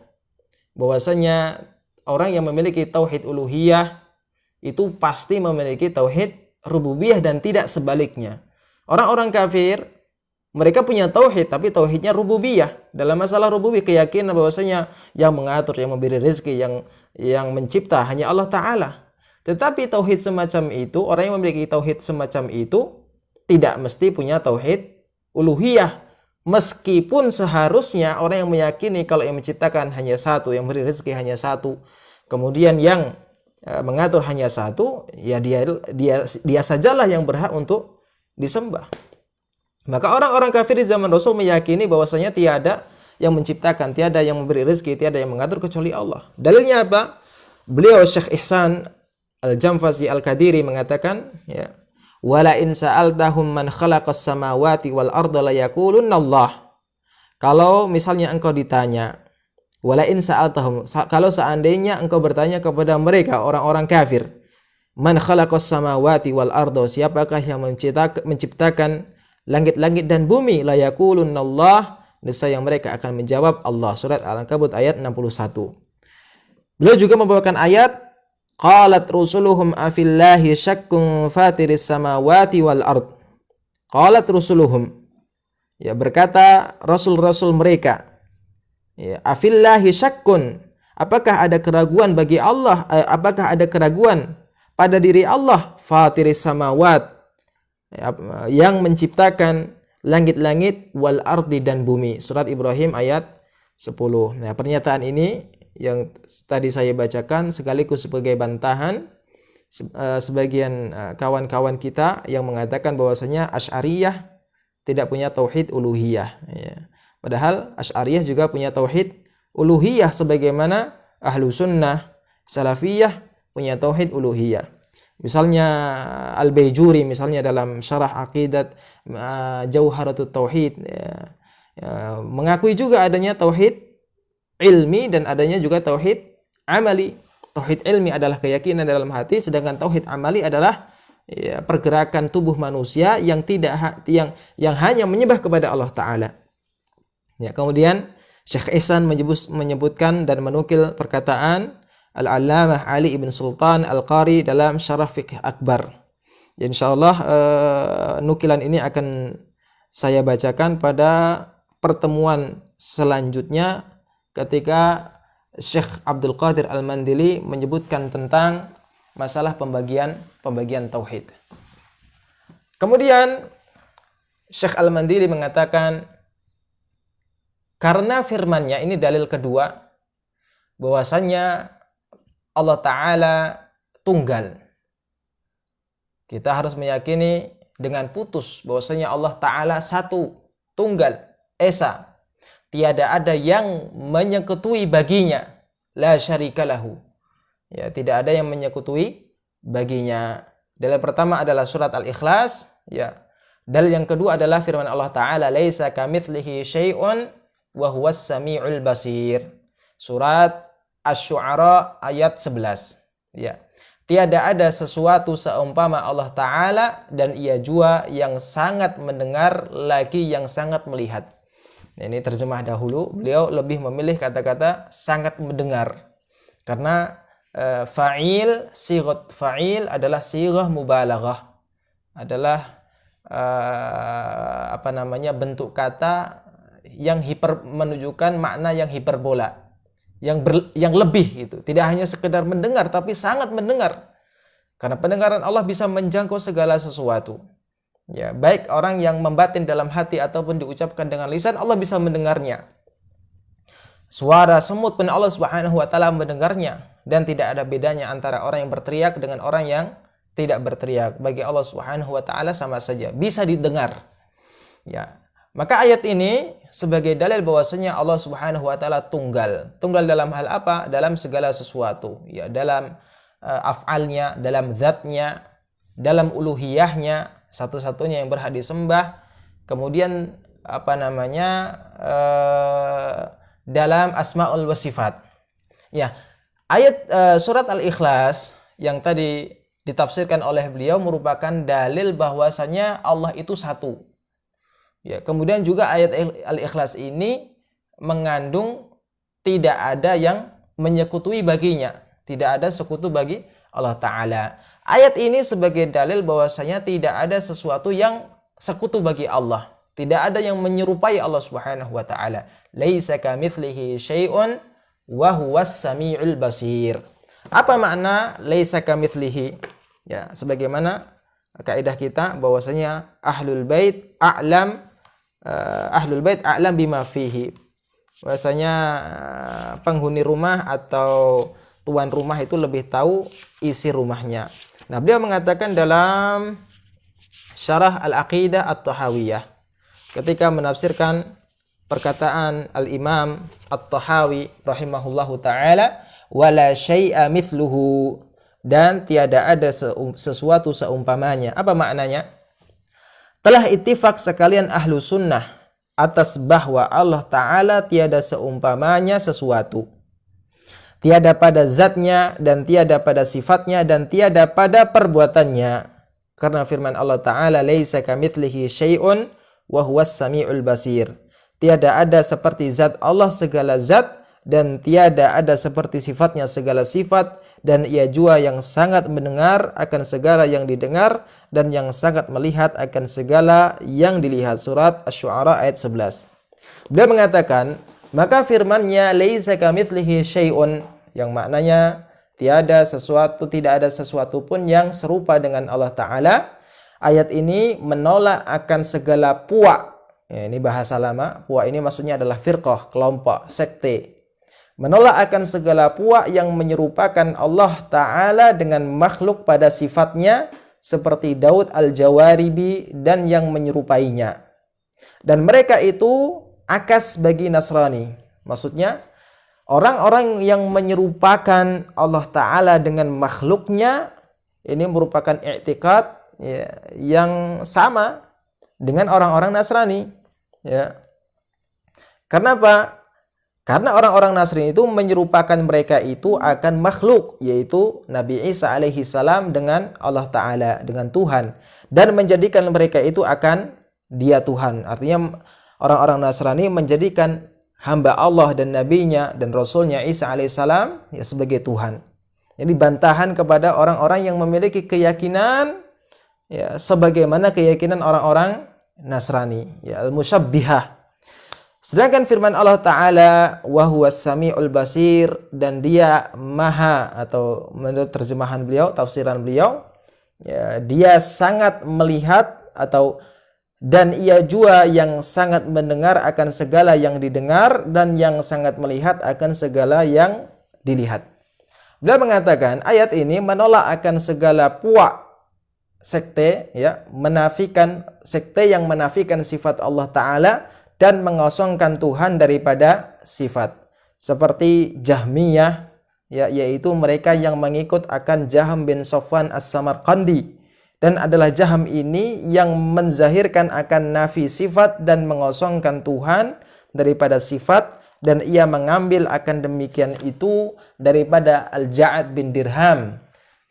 Bahwasanya orang yang memiliki tauhid uluhiyah itu pasti memiliki tauhid rububiyah dan tidak sebaliknya. Orang-orang kafir mereka punya tauhid tapi tauhidnya rububiyah. Dalam masalah rububiyah keyakinan bahwasanya yang mengatur, yang memberi rezeki, yang mencipta hanya Allah taala. Tetapi tauhid semacam itu, orang yang memiliki tauhid semacam itu tidak mesti punya tauhid uluhiyah. Meskipun seharusnya orang yang meyakini kalau yang menciptakan hanya satu, yang memberi rezeki hanya satu, kemudian yang mengatur hanya satu, ya dia sajalah yang berhak untuk disembah. Maka orang-orang kafir di zaman Rasul meyakini bahwasanya tiada yang menciptakan, tiada yang memberi rezeki, tiada yang mengatur kecuali Allah. Dalilnya apa? Beliau Syekh Ihsan Al-Jamfazi Al-Qadiri mengatakan, ya, wala in sa'altahum man khalaqas samawati wal arda la yaqulunna Allah. Kalau misalnya engkau ditanya, wala in sa'altahum, kalau seandainya engkau bertanya kepada mereka orang-orang kafir, man khalaqas samawati wal arda, siapakah yang menciptakan langit-langit dan bumi, la yaqulunna Allah, niscaya mereka akan menjawab Allah. Surat Al-Ankabut ayat 61. Beliau juga membawakan ayat qalat rusuluhum afillahi syakkun fatiris samawati wal ard. Qalat rusuluhum, ya, berkata rasul-rasul mereka, ya, afillahi syakkun, apakah ada keraguan bagi Allah, apakah ada keraguan pada diri Allah, fatiris samawat, yang menciptakan langit-langit, wal ardi, dan bumi. Surat Ibrahim ayat 10. Nah, pernyataan ini yang tadi saya bacakan sekaligus sebagai bantahan sebagian kawan-kawan kita yang mengatakan bahwasanya Asy'ariyah tidak punya tauhid uluhiyah, ya. Padahal Asy'ariyah juga punya tauhid uluhiyah sebagaimana Ahlu Sunnah Salafiyah punya tauhid uluhiyah. Misalnya Al-Baijuri misalnya dalam syarah Aqidat Jauharatut Tauhid, ya, mengakui juga adanya tauhid ilmi dan adanya juga tauhid amali. Tauhid ilmi adalah keyakinan dalam hati, sedangkan tauhid amali adalah, ya, pergerakan tubuh manusia yang yang hanya menyembah kepada Allah taala. Ya, kemudian Syekh Ihsan menyebutkan dan menukil perkataan Al-Allamah Ali ibn Sultan Al-Qari dalam Syarah Fiqh Akbar. Ya, insyaallah nukilan ini akan saya bacakan pada pertemuan selanjutnya ketika Syekh Abdul Qadir Al-Mandili menyebutkan tentang masalah pembagian tauhid. Kemudian Syekh Al-Mandili mengatakan, karena firman-Nya ini dalil kedua bahwasanya Allah Ta'ala tunggal. Kita harus meyakini dengan putus bahwasanya Allah Ta'ala satu, tunggal, esa. Tiada ada yang menyekutui baginya. La syarika lahu. Ya, tidak ada yang menyekutui baginya. Dalil pertama adalah surat Al-Ikhlas. Ya. Dalil yang kedua adalah firman Allah Ta'ala, laisa kamitslihi syai'un wa huwas sami'ul basir. Surat Asy-Syu'ara ayat 11. Ya. Tiada ada sesuatu seumpama Allah Ta'ala dan ia juga yang sangat mendengar lagi yang sangat melihat. Nah, ini terjemah dahulu. Beliau lebih memilih kata-kata sangat mendengar. Karena fa'il, sighat fa'il adalah sighah mubalaghah. Adalah bentuk kata yang menunjukkan makna yang hiperbola, yang lebih gitu. Tidak hanya sekedar mendengar tapi sangat mendengar. Karena pendengaran Allah bisa menjangkau segala sesuatu. Ya, baik orang yang membatin dalam hati ataupun diucapkan dengan lisan, Allah bisa mendengarnya. Suara semut pun Allah Subhanahu wa taala mendengarnya, dan tidak ada bedanya antara orang yang berteriak dengan orang yang tidak berteriak. Bagi Allah Subhanahu wa taala sama saja, bisa didengar. Ya. Maka ayat ini sebagai dalil bahwasanya Allah Subhanahu wa taala tunggal. Tunggal dalam hal apa? Dalam segala sesuatu, ya, dalam af'alnya, dalam zatnya, dalam uluhiyahnya, satu-satunya yang berhak disembah. Kemudian dalam asmaul wa sifat. Ya, ayat surat Al-Ikhlas yang tadi ditafsirkan oleh beliau merupakan dalil bahwasanya Allah itu satu. Ya, kemudian juga ayat Al-Ikhlas ini mengandung tidak ada yang menyekutui baginya. Tidak ada sekutu bagi Allah Ta'ala. Ayat ini sebagai dalil bahwasanya tidak ada sesuatu yang sekutu bagi Allah. Tidak ada yang menyerupai Allah Subhanahu wa taala. Laisa kamitslihi syai'un wa huwas samiul basir. Apa makna laisa kamitslihi? Ya, sebagaimana kaidah kita bahwasanya ahlul bait a'lam bima fihi. Bahwasanya penghuni rumah atau tuan rumah itu lebih tahu isi rumahnya. Nah, beliau mengatakan dalam Syarah Al-Aqidah At-Tahawiyah ketika menafsirkan perkataan Al-Imam At-Tahawi rahimahullahu taala, wala syai'a mithluhu, dan tiada ada sesuatu seumpamanya. Apa maknanya? Telah ittifaq sekalian ahlu sunnah atas bahwa Allah Ta'ala tiada seumpamanya sesuatu. Tiada pada zatnya, dan tiada pada sifatnya, dan tiada pada perbuatannya. Karena firman Allah Ta'ala, laisa kamitslihi syai'un wa huwas sami'ul basir. Tiada ada seperti zat Allah segala zat, dan tiada ada seperti sifatnya segala sifat, dan ia jua yang sangat mendengar akan segala yang didengar, dan yang sangat melihat akan segala yang dilihat. Surat Asy-Syu'ara ayat 11. Beliau mengatakan, maka firman-Nya laisa kamitslihi syai'un, yang maknanya tidak ada sesuatu pun yang serupa dengan Allah Ta'ala. Ayat ini menolak akan segala puak. Ya, ini bahasa lama. Puak ini maksudnya adalah firqah, kelompok, sekte. Menolak akan segala puak yang menyerupakan Allah Ta'ala dengan makhluk pada sifatnya, seperti Daud Al-Jawaribi dan yang menyerupainya. Dan mereka itu akas bagi Nasrani. Maksudnya, orang-orang yang menyerupakan Allah Ta'ala dengan makhluknya, ini merupakan i'tikad, ya, yang sama dengan orang-orang Nasrani. Ya. Kenapa? Karena orang-orang Nasrani itu menyerupakan mereka itu akan makhluk, yaitu Nabi Isa alaihi salam dengan Allah Ta'ala, dengan Tuhan. Dan menjadikan mereka itu akan dia Tuhan. Artinya orang-orang Nasrani menjadikan hamba Allah dan nabinya dan rasulnya Isa alaihissalam ya sebagai Tuhan. Jadi bantahan kepada orang-orang yang memiliki keyakinan ya sebagaimana keyakinan orang-orang Nasrani, ya al-musyabbihah. Sedangkan firman Allah Ta'ala wa huwas sami'ul basir, dan dia maha, atau menurut terjemahan beliau, tafsiran beliau, ya, dia sangat melihat, atau dan ia jua yang sangat mendengar akan segala yang didengar, dan yang sangat melihat akan segala yang dilihat. Beliau mengatakan ayat ini menolak akan segala puak sekte, ya, menafikan sekte yang menafikan sifat Allah Ta'ala dan mengosongkan Tuhan daripada sifat. Seperti Jahmiyah, ya, yaitu mereka yang mengikut akan Jaham bin Safwan As-Samarqandi. Dan adalah Jaham ini yang menzahirkan akan nafi sifat dan mengosongkan Tuhan daripada sifat. Dan ia mengambil akan demikian itu daripada Al-Ja'ad bin Dirham.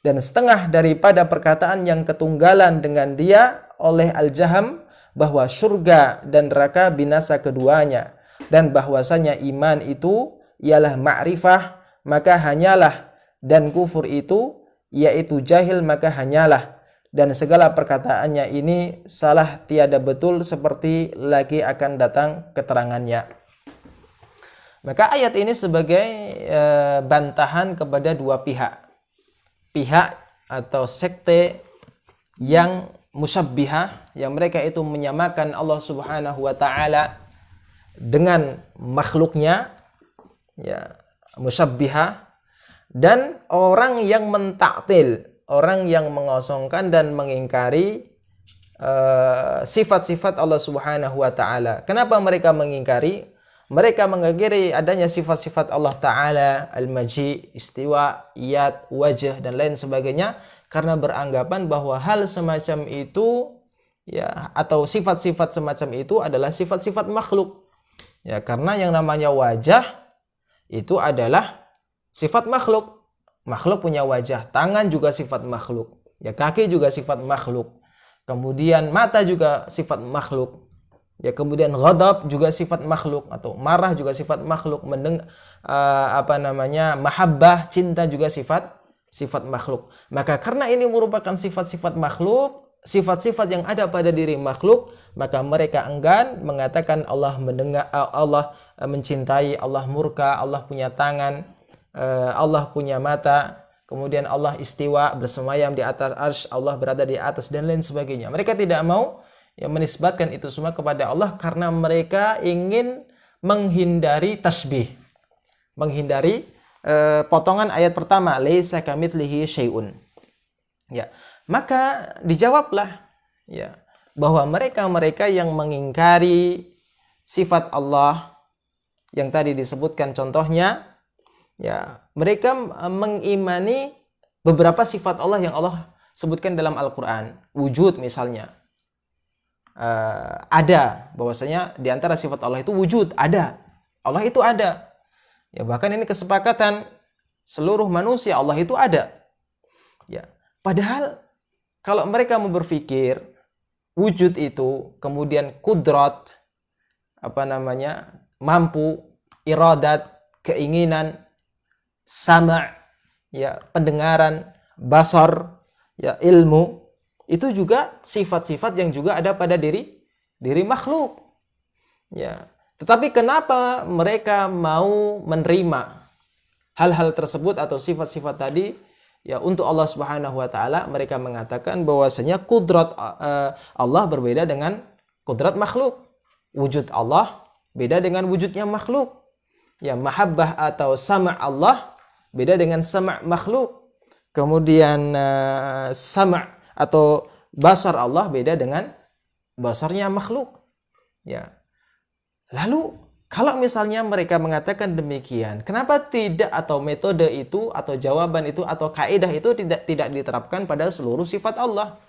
Dan setengah daripada perkataan yang ketunggalan dengan dia oleh Al-Jaham, bahwa surga dan neraka binasa keduanya, dan bahwasanya iman itu ialah ma'rifah, maka hanyalah dan kufur itu yaitu jahil, maka hanyalah dan segala perkataannya ini salah tiada betul seperti lagi akan datang keterangannya. Maka ayat ini sebagai bantahan kepada dua pihak atau sekte yang musyabbihah, yang mereka itu menyamakan Allah Subhanahu wa taala dengan makhluknya, ya, musyabbihah, dan orang yang mentaktil, orang yang mengosongkan dan mengingkari sifat-sifat Allah Subhanahu wa taala. Kenapa mereka mengingkari? Mereka mengingkari adanya sifat-sifat Allah taala, al-maji, istiwa, yad, wajah dan lain sebagainya, karena beranggapan bahwa hal semacam itu, ya, atau sifat-sifat semacam itu adalah sifat-sifat makhluk. Ya, karena yang namanya wajah itu adalah sifat makhluk. Makhluk punya wajah, tangan juga sifat makhluk, ya, kaki juga sifat makhluk. Kemudian mata juga sifat makhluk. Ya, kemudian ghadab juga sifat makhluk, atau marah juga sifat makhluk. Mahabbah, cinta juga sifat makhluk. Maka karena ini merupakan sifat-sifat makhluk, sifat-sifat yang ada pada diri makhluk, maka mereka enggan mengatakan Allah mendengar, Allah mencintai, Allah murka, Allah punya tangan, Allah punya mata, kemudian Allah istiwa, bersemayam di atas arsy, Allah berada di atas, dan lain sebagainya. Mereka tidak mau, ya, menisbatkan itu semua kepada Allah karena mereka ingin menghindari tasbih, menghindari potongan ayat pertama, laisa kamitslihi syai'un. Ya, maka dijawablah, ya, bahwa mereka yang mengingkari sifat Allah yang tadi disebutkan contohnya, ya, mereka mengimani beberapa sifat Allah yang Allah sebutkan dalam Al-Quran. Wujud misalnya, ada, bahwasanya di antara sifat Allah itu wujud, ada. Allah itu ada. Ya, bahkan ini kesepakatan seluruh manusia, Allah itu ada. Ya, padahal kalau mereka mau berpikir wujud itu, kemudian kudrat, mampu, iradat, keinginan, sama', ya, pendengaran, basar, ya, ilmu, itu juga sifat-sifat yang juga ada pada diri makhluk. Ya, tetapi kenapa mereka mau menerima hal-hal tersebut atau sifat-sifat tadi, ya, untuk Allah Subhanahu wa taala? Mereka mengatakan bahwasanya kudrat Allah berbeda dengan kudrat makhluk. Wujud Allah beda dengan wujudnya makhluk. Ya, mahabbah atau sama' Allah beda dengan sama' makhluk. Kemudian sama' atau basar Allah beda dengan basarnya makhluk. Ya. Lalu kalau misalnya mereka mengatakan demikian, kenapa tidak, atau metode itu atau jawaban itu atau kaidah itu tidak diterapkan pada seluruh sifat Allah?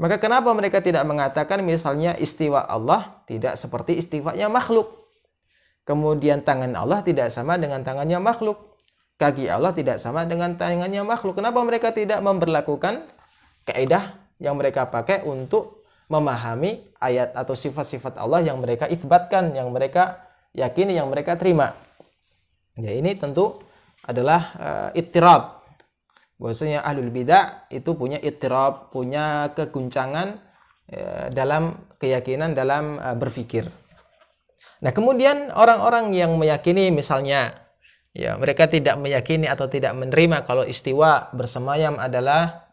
Maka kenapa mereka tidak mengatakan misalnya istiwa Allah tidak seperti istiwanya makhluk? Kemudian tangan Allah tidak sama dengan tangannya makhluk. Kaki Allah tidak sama dengan tangannya makhluk. Kenapa mereka tidak memberlakukan kaidah yang mereka pakai untuk memahami ayat atau sifat-sifat Allah yang mereka itsbatkan, yang mereka yakini, yang mereka terima? Ya, ini tentu adalah ittirab. Bahwasanya ahlul bidah itu punya ittirab, punya keguncangan dalam keyakinan, dalam berpikir. Nah, kemudian orang-orang yang meyakini misalnya, ya, mereka tidak meyakini atau tidak menerima kalau istiwa, bersemayam adalah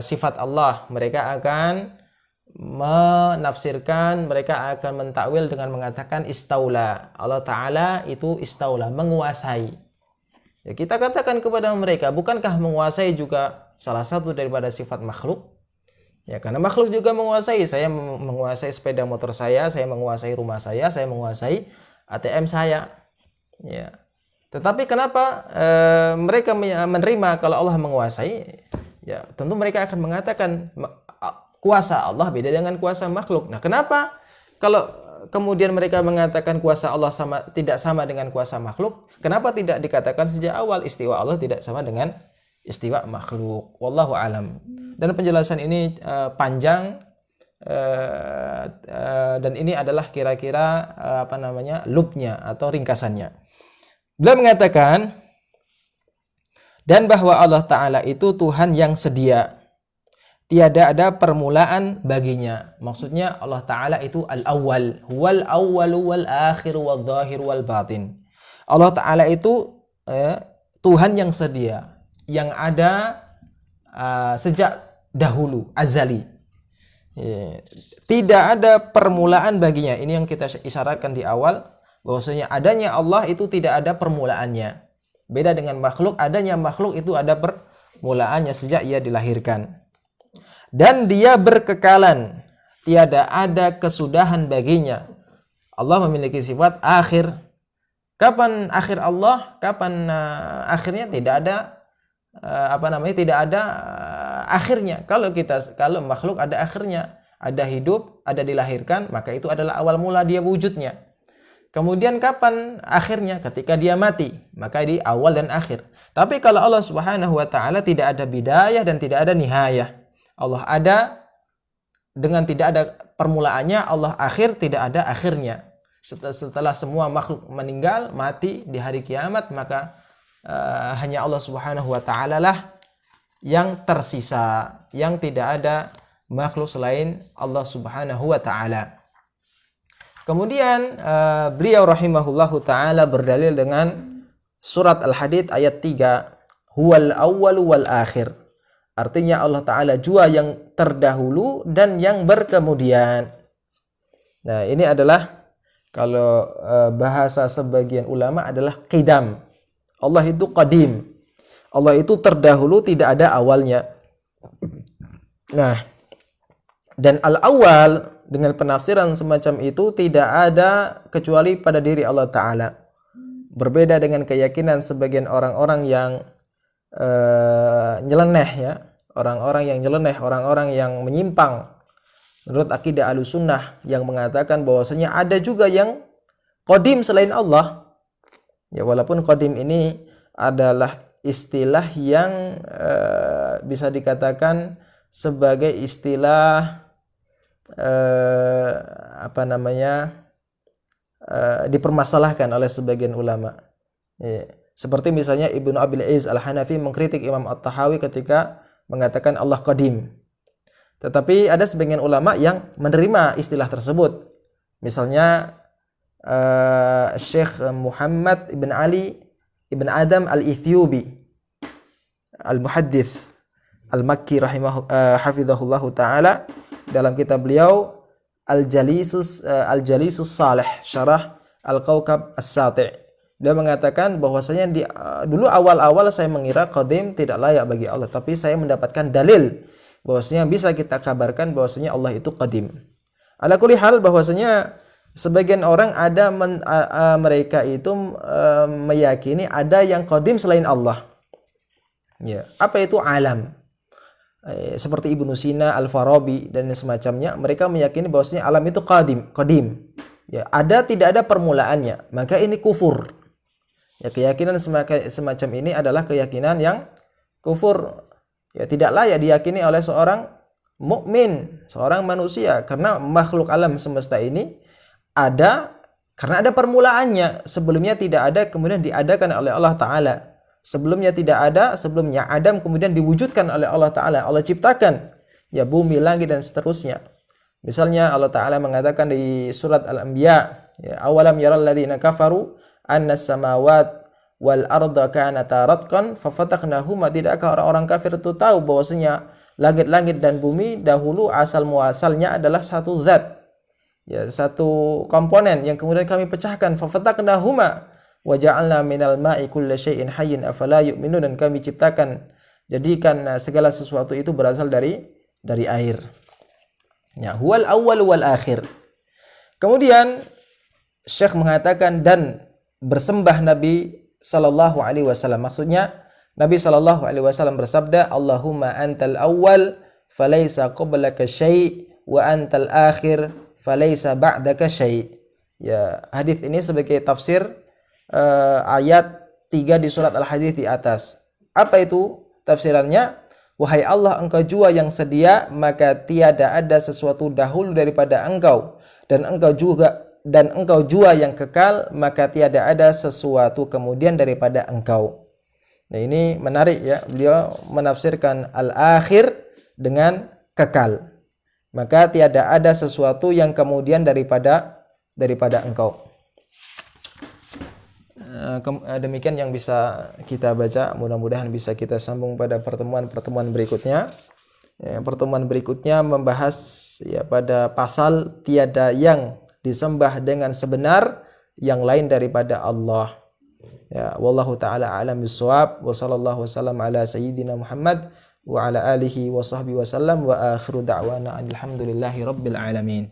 sifat Allah. Mereka akan menafsirkan, mereka akan mentakwil dengan mengatakan istaula. Allah Ta'ala itu istaula, menguasai. Ya, kita katakan kepada mereka, bukankah menguasai juga salah satu daripada sifat makhluk? Ya, karena makhluk juga menguasai. Saya menguasai sepeda motor saya menguasai rumah saya menguasai ATM saya. Ya. Tetapi kenapa mereka menerima kalau Allah menguasai? Ya, tentu mereka akan mengatakan kuasa Allah beda dengan kuasa makhluk. Nah, kenapa kalau kemudian mereka mengatakan kuasa Allah tidak sama dengan kuasa makhluk? Kenapa tidak dikatakan sejak awal istiwa Allah tidak sama dengan istiwa makhluk? Wallahu alam. Dan penjelasan ini panjang, dan ini adalah kira-kira lubnya atau ringkasannya. Beliau mengatakan, dan bahwa Allah Ta'ala itu Tuhan yang sedia, tiada ada permulaan baginya. Maksudnya Allah Ta'ala itu al-awwal, huwal awwalu wal akhiru wal zahir wal batin. Allah Ta'ala itu Tuhan yang sedia, yang ada sejak dahulu, azali. Tidak ada permulaan baginya. Ini yang kita isyaratkan di awal, bahwasanya adanya Allah itu tidak ada permulaannya. Beda dengan makhluk, adanya makhluk itu ada permulaannya sejak ia dilahirkan. Dan dia berkekalan, tiada ada kesudahan baginya. Allah memiliki sifat akhir. Kapan akhir Allah? Kapan akhirnya? Tidak ada tidak ada akhirnya. Kalau makhluk ada akhirnya, ada hidup, ada dilahirkan, maka itu adalah awal mula dia wujudnya. Kemudian kapan akhirnya? Ketika dia mati, maka di awal dan akhir. Tapi kalau Allah Subhanahu wa taala tidak ada bidayah dan tidak ada nihayah. Allah ada dengan tidak ada permulaannya, Allah akhir tidak ada akhirnya. Setelah semua makhluk meninggal, mati di hari kiamat, maka hanya Allah Subhanahu wa taala lah yang tersisa, yang tidak ada makhluk selain Allah Subhanahu wa taala. Kemudian beliau rahimahullahu taala berdalil dengan surat Al-Hadid ayat 3, huwal awwalu wal akhir. Artinya Allah Ta'ala jua yang terdahulu dan yang berkemudian. Nah, ini adalah kalau bahasa sebagian ulama adalah qidam. Allah itu qadim. Allah itu terdahulu, tidak ada awalnya. Nah, dan al-awwal dengan penafsiran semacam itu tidak ada kecuali pada diri Allah Ta'ala. Berbeda dengan keyakinan sebagian orang-orang yang nyeleneh ya. Orang-orang yang nyeleneh, orang-orang yang menyimpang menurut akidah Ahlussunnah yang mengatakan bahwasanya ada juga yang qadim selain Allah. Ya, walaupun qadim ini adalah istilah yang bisa dikatakan sebagai istilah dipermasalahkan oleh sebagian ulama. Ya. Seperti misalnya Ibnu Abil Izz Al-Hanafi mengkritik Imam At-Tahawi ketika mengatakan Allah qadim. Tetapi ada sebagian ulama yang menerima istilah tersebut. Misalnya Syekh Muhammad ibn Ali ibn Adam Al-Ithiyubi Al-Muhaddits Al-Makki hafizahullahu ta'ala, dalam kitab beliau Al-Jalisus Salih Syarah Al-Kawkab As-Sati', dia mengatakan bahwasanya dulu awal-awal saya mengira qadim tidak layak bagi Allah, tapi saya mendapatkan dalil bahwasanya bisa kita kabarkan bahwasanya Allah itu qadim. Ala kulli hal, bahwasanya sebagian orang mereka itu meyakini ada yang qadim selain Allah. Ya, apa itu alam? Seperti Ibnu Sina, Al-Farabi dan semacamnya, mereka meyakini bahwasanya alam itu qadim. Ya, tidak ada permulaannya, maka ini kufur. Ya, keyakinan semacam ini adalah keyakinan yang kufur. Ya, tidak layak diyakini oleh seorang mukmin, seorang manusia, karena makhluk alam semesta ini ada karena ada permulaannya. Sebelumnya tidak ada, kemudian diadakan oleh Allah Ta'ala. Sebelumnya tidak ada, sebelumnya Adam kemudian diwujudkan oleh Allah Ta'ala. Allah ciptakan ya bumi, langit dan seterusnya. Misalnya Allah Ta'ala mengatakan di surat Al-Anbiya, ya, awalam yaral ladzina kafaru anna samawat wal arda kanata ratqan fafataqnahuma. Tidakkah orang-orang kafir itu tahu bahwasanya langit-langit dan bumi dahulu asal muasalnya adalah satu zat, ya, satu komponen yang kemudian kami pecahkan. Fafataqnahuma wa ja'alna minal ma'i kulli syai'in hayyin afala yu'minun. Dan kami jadikan segala sesuatu itu berasal dari air. Ya, huwal awwal wal akhir. Kemudian Syekh mengatakan dan bersembah Nabi sallallahu alaihi wasallam. Maksudnya Nabi sallallahu alaihi wasallam bersabda, Allahumma antal awwal falaysa qablaka syai' wa antal akhir falaysa ba'daka syai'. Ya, hadis ini sebagai tafsir ayat 3 di surat Al-Hadid di atas. Apa itu tafsirannya? Wahai Allah, engkau jua yang sedia, maka tiada ada sesuatu dahulu daripada engkau, dan engkau juga dan engkau jua yang kekal, maka tiada ada sesuatu kemudian daripada engkau. Nah, ini menarik ya, beliau menafsirkan al-akhir dengan kekal. Maka tiada ada sesuatu yang kemudian daripada engkau. Demikian yang bisa kita baca, mudah-mudahan bisa kita sambung pada pertemuan berikutnya. Pertemuan berikutnya membahas ya pada pasal tiada yang disembah dengan sebenar yang lain daripada Allah. Ya, wallahu taala a'lam bissawab, wa sallallahu wasallam ala sayyidina Muhammad wa ala alihi wa sahbihi wasallam, wa akhiru da'wana alhamdulillahi rabbil alamin.